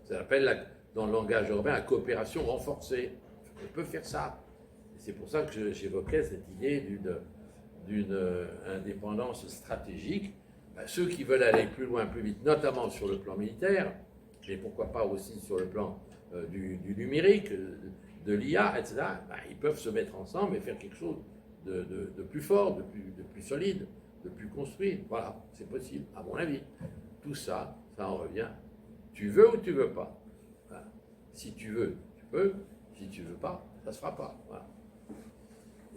Ça s'appelle, dans le langage européen, la coopération renforcée. On peut faire ça. C'est pour ça que j'évoquais cette idée d'une indépendance stratégique. Ben, ceux qui veulent aller plus loin, plus vite, notamment sur le plan militaire, mais pourquoi pas aussi sur le plan du numérique, de l'IA, etc., ben, ils peuvent se mettre ensemble et faire quelque chose de plus fort, de plus solide, de plus construit. Voilà, c'est possible, à mon avis. Tout ça, ça en revient. Tu veux ou tu veux pas. Voilà. Si tu veux, tu peux. Si tu veux pas, ça se fera pas. Voilà.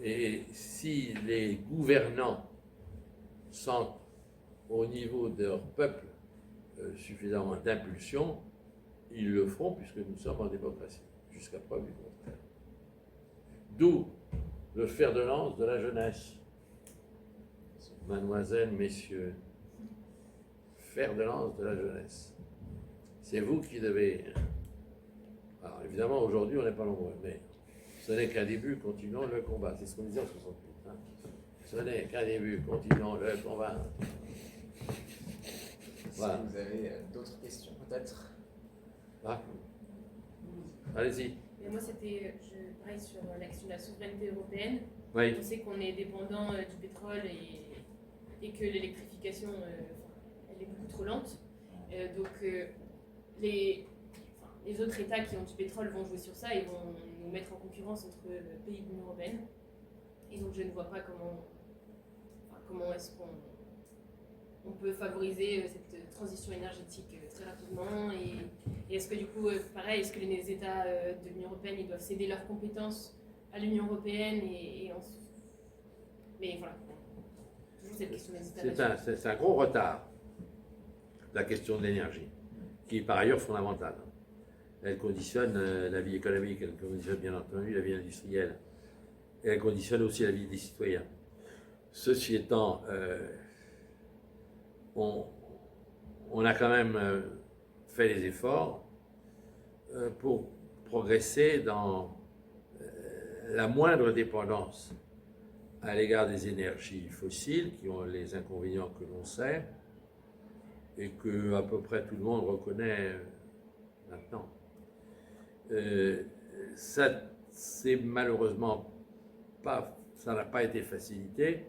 Et si les gouvernants sentent au niveau de leur peuple suffisamment d'impulsion, ils le feront puisque nous sommes en démocratie, jusqu'à preuve du contraire. D'où le fer de lance de la jeunesse. Mademoiselles, messieurs, fer de lance de la jeunesse. C'est vous qui devez... Alors évidemment, aujourd'hui, on n'est pas nombreux, mais ce n'est qu'un début, continuons le combat. C'est ce qu'on disait en 68. Hein. Ce n'est qu'un début, continuons le combat. Voilà. Si vous avez d'autres questions, peut-être. Ah. Allez-y. Et moi, c'était pareil sur la question de la souveraineté européenne. Oui. On sait qu'on est dépendant du pétrole et que l'électrification elle est beaucoup trop lente. Donc les autres États qui ont du pétrole vont jouer sur ça et vont nous mettre en concurrence entre pays de l'Union européenne. Et donc je ne vois pas comment est-ce qu'on peut favoriser cette transition énergétique très rapidement. Et est-ce que du coup, pareil, est-ce que les États de l'Union européenne ils doivent céder leurs compétences à l'Union européenne Mais voilà, toujours cette question des États. C'est un gros retard, la question de l'énergie, qui est par ailleurs fondamentale. Elle conditionne la vie économique, elle conditionne bien entendu la vie industrielle, et elle conditionne aussi la vie des citoyens. Ceci étant, on a quand même fait les efforts pour progresser dans la moindre dépendance à l'égard des énergies fossiles, qui ont les inconvénients que l'on sait, et que à peu près tout le monde reconnaît maintenant. Ça, c'est malheureusement pas, ça n'a pas été facilité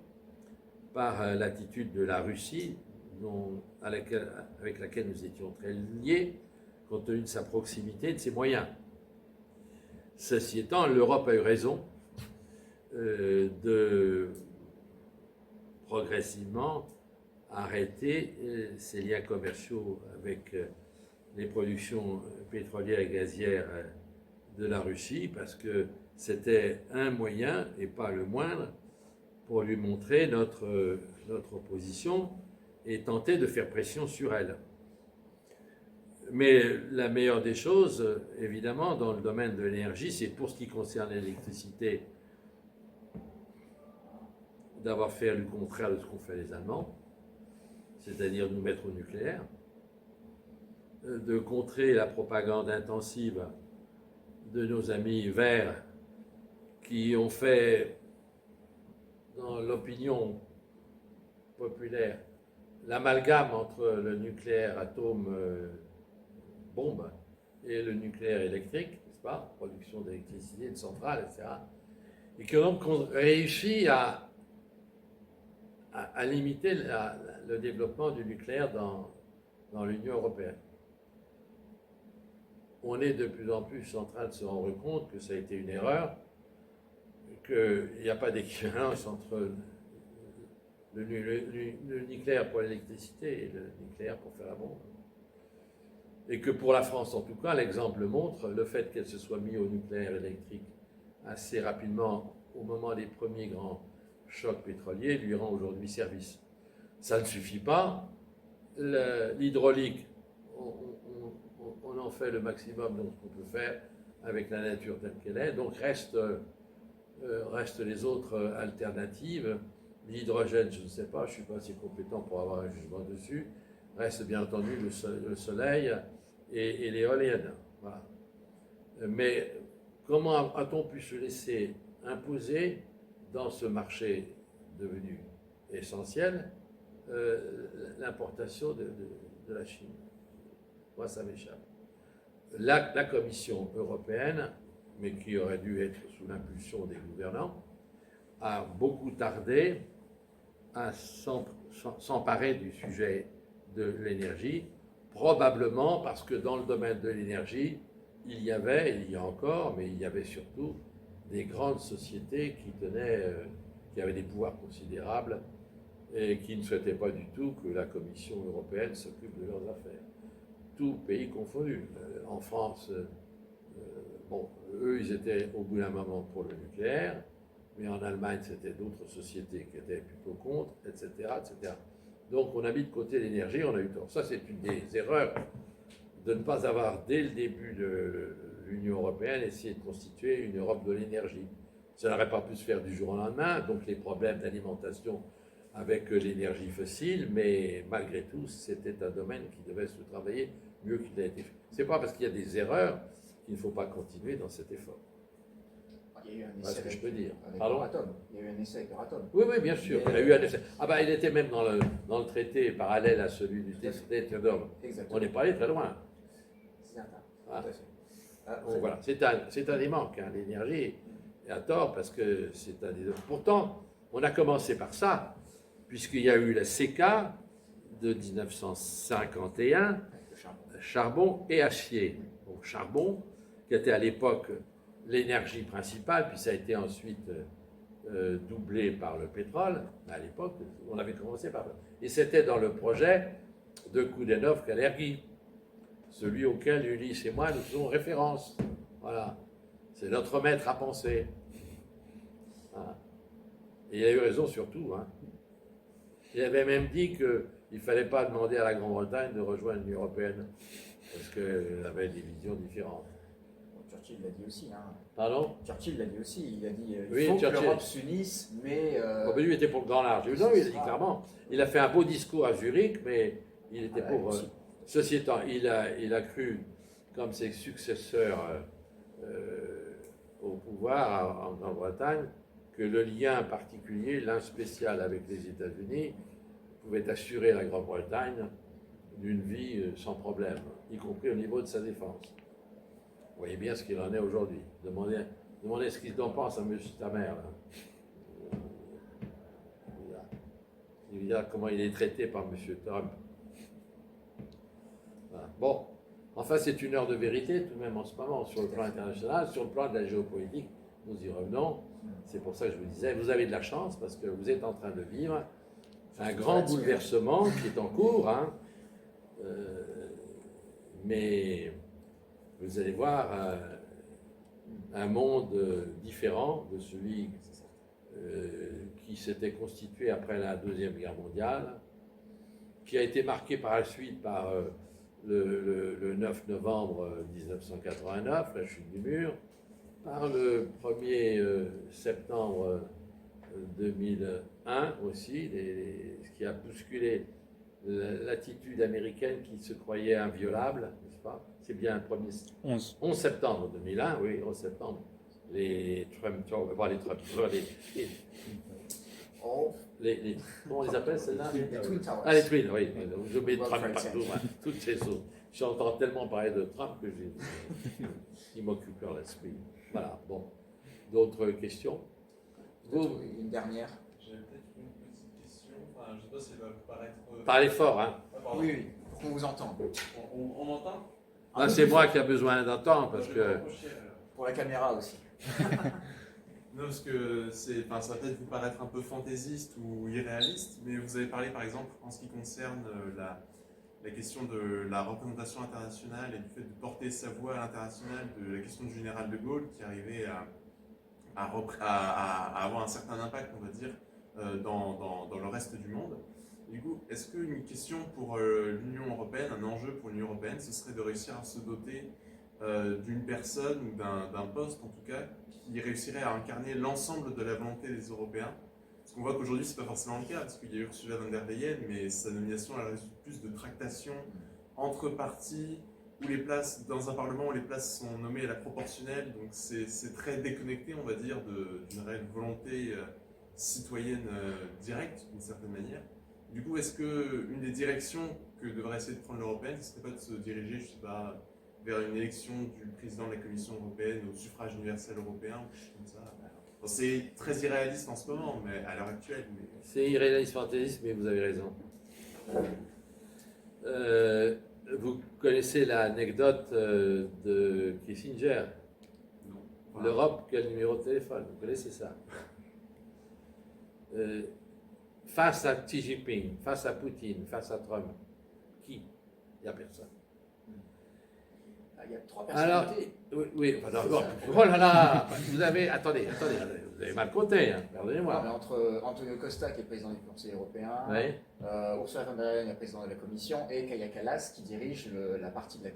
par l'attitude de la Russie, avec laquelle nous étions très liés, compte tenu de sa proximité et de ses moyens. Ceci étant, l'Europe a eu raison de progressivement arrêter ses liens commerciaux avec les productions pétrolières et gazières de la Russie, parce que c'était un moyen, et pas le moindre, pour lui montrer notre opposition et tenter de faire pression sur elle. Mais la meilleure des choses, évidemment, dans le domaine de l'énergie, c'est pour ce qui concerne l'électricité, d'avoir fait le contraire de ce qu'ont fait les Allemands, c'est-à-dire de nous mettre au nucléaire, de contrer la propagande intensive de nos amis verts qui ont fait, dans l'opinion populaire, l'amalgame entre le nucléaire atome bombe et le nucléaire électrique, n'est-ce pas, production d'électricité, de centrales, etc. Et qui ont donc réussi à limiter le développement du nucléaire dans l'Union européenne. On est de plus en plus en train de se rendre compte que ça a été une erreur, qu'il n'y a pas d'équivalence entre le nucléaire pour l'électricité et le nucléaire pour faire la bombe. Et que pour la France, en tout cas, l'exemple montre, le fait qu'elle se soit mise au nucléaire électrique assez rapidement, au moment des premiers grands chocs pétroliers, lui rend aujourd'hui service. Ça ne suffit pas. L'hydraulique, on en fait le maximum de ce qu'on peut faire avec la nature telle qu'elle est. Donc restent les autres alternatives. L'hydrogène, je ne sais pas, je ne suis pas assez compétent pour avoir un jugement dessus. Reste bien entendu le soleil et l'éolienne. Voilà. Mais comment a-t-on pu se laisser imposer dans ce marché devenu essentiel l'importation de la Chine? Moi, ça m'échappe. La Commission européenne, mais qui aurait dû être sous l'impulsion des gouvernants, a beaucoup tardé à s'emparer du sujet de l'énergie, probablement parce que dans le domaine de l'énergie, il y a encore, mais il y avait surtout des grandes sociétés qui avaient des pouvoirs considérables et qui ne souhaitaient pas du tout que la Commission européenne s'occupe de leurs affaires. Tout pays confondu. En France, eux, ils étaient au bout d'un moment pour le nucléaire, mais en Allemagne, c'était d'autres sociétés qui étaient plutôt contre, etc., etc. Donc, on a mis de côté l'énergie, on a eu tort. Ça, c'est une des erreurs de ne pas avoir, dès le début de l'Union européenne, essayé de constituer une Europe de l'énergie. Ça n'aurait pas pu se faire du jour au lendemain, donc les problèmes d'alimentation avec l'énergie fossile, mais malgré tout, c'était un domaine qui devait se travailler mieux qu'il a été fait. Ce n'est pas parce qu'il y a des erreurs qu'il ne faut pas continuer dans cet effort. Il y a eu un Voilà essai ce que je peux dire. avec Pardon ? Euratom. Il y a eu un essai avec Euratom. Oui, oui, bien sûr. Il y a eu un essai. Ah ben, il était même dans le traité parallèle à celui du traité d'Euratom. Exactement. On n'est pas allé très loin. C'est certain. Ah. Tout à fait. Ah, Donc voilà, c'est un des manques, hein, l'énergie, et à tort, parce que c'est un des... Pourtant, on a commencé par ça, puisqu'il y a eu la CECA de 1951, avec le charbon. charbon et acier. Donc charbon, qui était à l'époque l'énergie principale, puis ça a été ensuite doublé par le pétrole. À l'époque, on avait commencé par ça. Et c'était dans le projet de Koudenov-Kalergi, celui auquel Ulysse et moi nous faisons référence. Voilà. C'est notre maître à penser. Voilà. Et il a eu raison surtout. Hein. Il avait même dit qu'il ne fallait pas demander à la Grande-Bretagne de rejoindre l'Union européenne, parce qu'elle avait des visions différentes. Churchill l'a dit aussi. Hein. Pardon ? Churchill l'a dit aussi. Il a dit il Oui, faut Churchill. que l'Europe s'unisse, mais. Bon, ben lui était pour le grand large. Non, il a dit clairement. Il a fait un beau discours à Zurich, mais il était pour. aussi. Ceci étant, il a cru, comme ses successeurs au pouvoir en Grande-Bretagne, que le lien particulier, l'un spécial avec les États-Unis, pouvait assurer la Grande-Bretagne d'une vie sans problème, y compris au niveau de sa défense. Vous voyez bien ce qu'il en est aujourd'hui. Demandez ce qu'il en pense à M. Stamer. Il dira comment il est traité par M. Trump. Voilà. Bon, enfin, c'est une heure de vérité tout de même en ce moment sur le plan international, sur le plan de la géopolitique. Nous y revenons. C'est pour ça que je vous disais, vous avez de la chance parce que vous êtes en train de vivre un grand bouleversement qui est en cours. Hein. Mais vous allez voir un monde différent de celui qui s'était constitué après la Deuxième Guerre mondiale, qui a été marqué par la suite par le 9 novembre 1989, la chute du mur, par le 1er septembre 2001 aussi, ce qui a bousculé l'attitude américaine qui se croyait inviolable, n'est-ce pas? C'est bien le 11 septembre 2001, oui, 11 septembre. Les Trump Towers, pas les Trump Towers, comment on les appelle celles-là? Les Twin Towers. Ah, les Twin, oui. Je mets World Trump Trade partout, Center. toutes ces choses. J'entends tellement parler de Trump que il m'occupe leur l'esprit. Voilà, bon. D'autres questions? Vous, Une dernière. J'ai peut-être une petite question. Enfin, je ne sais pas si elle va vous paraître. parlez fort, hein? Ah, pardon. Oui, oui. qu'on vous entende. On m'entend? Ah, c'est moi qui ai besoin d'entendre parce Je vais que. m'approcher, alors. Pour la caméra aussi. Non, parce que ça va peut-être vous paraître un peu fantaisiste ou irréaliste, mais vous avez parlé par exemple en ce qui concerne la question de la représentation internationale et du fait de porter sa voix à l'international, de la question du général de Gaulle qui arrivait à avoir un certain impact, on va dire, dans le reste du monde. Du coup, est-ce qu'une question pour l'Union européenne, un enjeu pour l'Union européenne, ce serait de réussir à se doter d'une personne ou d'un poste en tout cas qui réussirait à incarner l'ensemble de la volonté des Européens? Parce qu'on voit qu'aujourd'hui c'est pas forcément le cas, parce qu'il y a Ursula von der Leyen, mais sa nomination elle résulte plus de tractations entre partis, où les places, dans un parlement où les places sont nommées à la proportionnelle, donc c'est très déconnecté on va dire d'une réelle volonté citoyenne directe d'une certaine manière. Du coup, est-ce qu'une des directions que devrait essayer de prendre l'Européenne, ce serait pas de se diriger, je sais pas, vers une élection du président de la Commission européenne au suffrage universel européen ou quelque chose comme ça? Bon, c'est très irréaliste en ce moment, mais à l'heure actuelle. Mais... C'est irréaliste fantaisiste, mais vous avez raison. Vous connaissez l'anecdote de Kissinger? Non. L'Europe, quel numéro de téléphone? Vous connaissez ça? Face à Xi Jinping, face à Poutine, face à Trump, qui? Il n'y a personne. Il y a 3 Alors, personnalités. oui, enfin, non, oh là là, vous avez, attendez, vous avez mal compté, hein, Non, mais pardonnez-moi. entre Antonio Costa, qui est président du Conseil européen, Oui. Ursula von der Leyen, la présidente de la Commission, et Kaja Kallas, qui dirige la partie de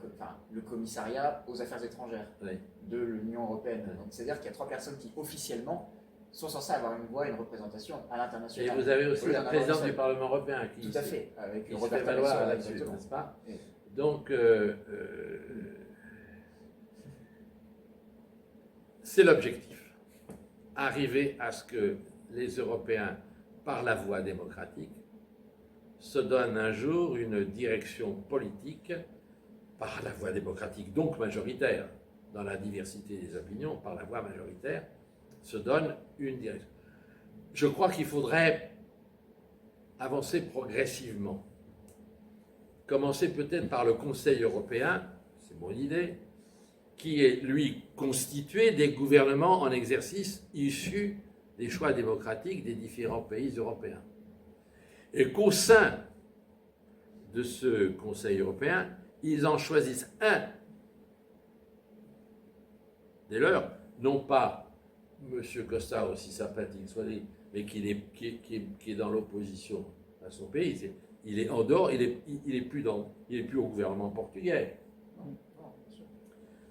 le commissariat aux affaires étrangères Oui. de l'Union européenne. Oui. Donc, c'est-à-dire qu'il y a 3 personnes qui, officiellement, sont censées avoir une voix et une représentation à Et l'international. vous avez aussi Oui, la on a présidente avancé. du Parlement européen qui Tout à fait, avec qui se fait Roberta valoir Metsola, là-dessus, exactement. n'est-ce pas? Oui. Donc, c'est l'objectif. Arriver à ce que les Européens, par la voie démocratique, se donnent un jour une direction politique par la voie démocratique, donc majoritaire, dans la diversité des opinions, par la voie majoritaire, se donne une direction. Je crois qu'il faudrait avancer progressivement. Commencer peut-être par le Conseil européen, c'est mon idée, qui est, lui, constitué des gouvernements en exercice issus des choix démocratiques des différents pays européens. Et qu'au sein de ce Conseil européen, ils en choisissent un des leurs, non pas M. Costa, aussi sympathique soit-il, mais qui est dans l'opposition à son pays. Il est en dehors, il est plus au gouvernement portugais.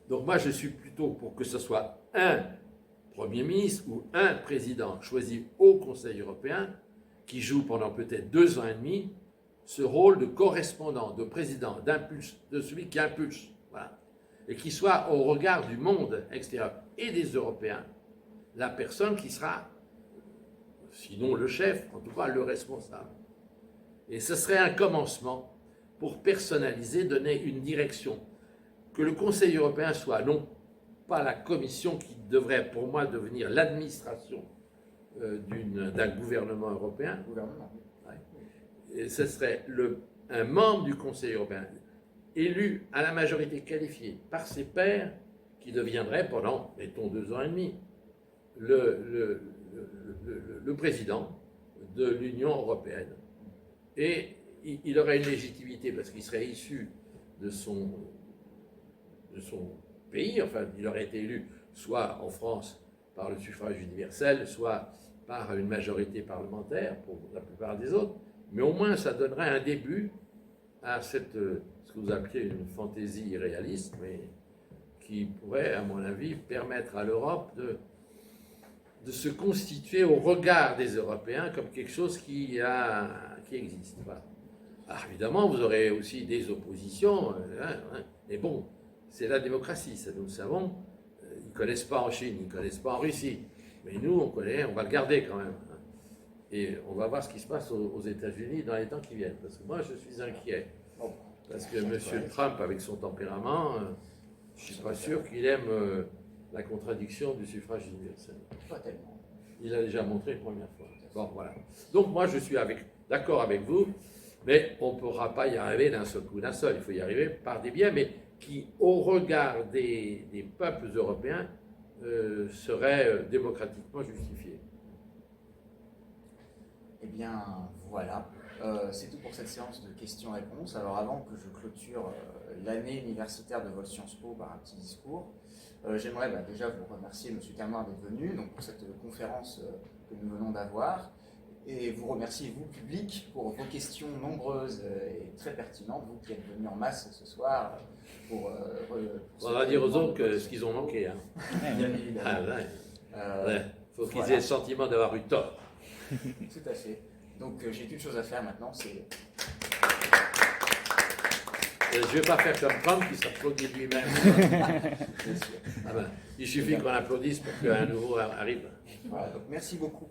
Donc moi, je suis plutôt pour que ce soit un Premier ministre ou un président choisi au Conseil européen qui joue pendant peut-être 2 ans et demi ce rôle de correspondant, de président, d'impulse, de celui qui impulse, voilà, et qui soit au regard du monde extérieur et des Européens, la personne qui sera, sinon le chef, en tout cas le responsable. Et ce serait un commencement pour personnaliser, donner une direction. Que le Conseil européen soit non pas la Commission qui devrait pour moi devenir l'administration d'un gouvernement européen. Gouvernement. Et ce serait un membre du Conseil européen élu à la majorité qualifiée par ses pairs qui deviendrait pendant, mettons, 2 ans et demi, le président de l'Union européenne. Et il aurait une légitimité parce qu'il serait issu de son pays, enfin, il aurait été élu soit en France par le suffrage universel, soit par une majorité parlementaire pour la plupart des autres, mais au moins ça donnerait un début à ce que vous appelez une fantaisie irréaliste, mais qui pourrait, à mon avis, permettre à l'Europe de se constituer au regard des Européens comme quelque chose qui existe. Voilà. Alors évidemment, vous aurez aussi des oppositions, mais bon, c'est la démocratie, ça nous le savons. Ils ne connaissent pas en Chine, ils ne connaissent pas en Russie, mais nous, on connaît, on va le garder quand même. Et on va voir ce qui se passe aux États-Unis dans les temps qui viennent, parce que moi, je suis inquiet. Parce que M. Trump, avec son tempérament, je ne suis pas sûr qu'il aime la contradiction du suffrage universel. Pas tellement. Il a déjà montré une première fois. Bon, voilà. Donc moi, je suis d'accord avec vous. Mais on ne pourra pas y arriver d'un seul coup, d'un seul. Il faut y arriver par des biais, mais qui, au regard des peuples européens, seraient démocratiquement justifiés. Eh bien, voilà. C'est tout pour cette séance de questions-réponses. Alors avant que je clôture l'année universitaire de Vol Sciences Po par un petit discours, j'aimerais déjà vous remercier, M. Camoir, d'être venu pour cette conférence que nous venons d'avoir, et vous remercier, vous, public, pour vos questions nombreuses et très pertinentes, vous qui êtes venus en masse ce soir On va dire aux autres ce qu'ils ont manqué. Hein. Bien évidemment. Faut qu'ils aient le sentiment d'avoir eu tort. Tout à fait. Donc j'ai qu'une chose à faire maintenant, c'est... Je ne vais pas faire comme Trump qui s'applaudit lui-même. Bien sûr. Il suffit qu'on applaudisse pour qu'un nouveau arrive. Voilà, donc merci beaucoup.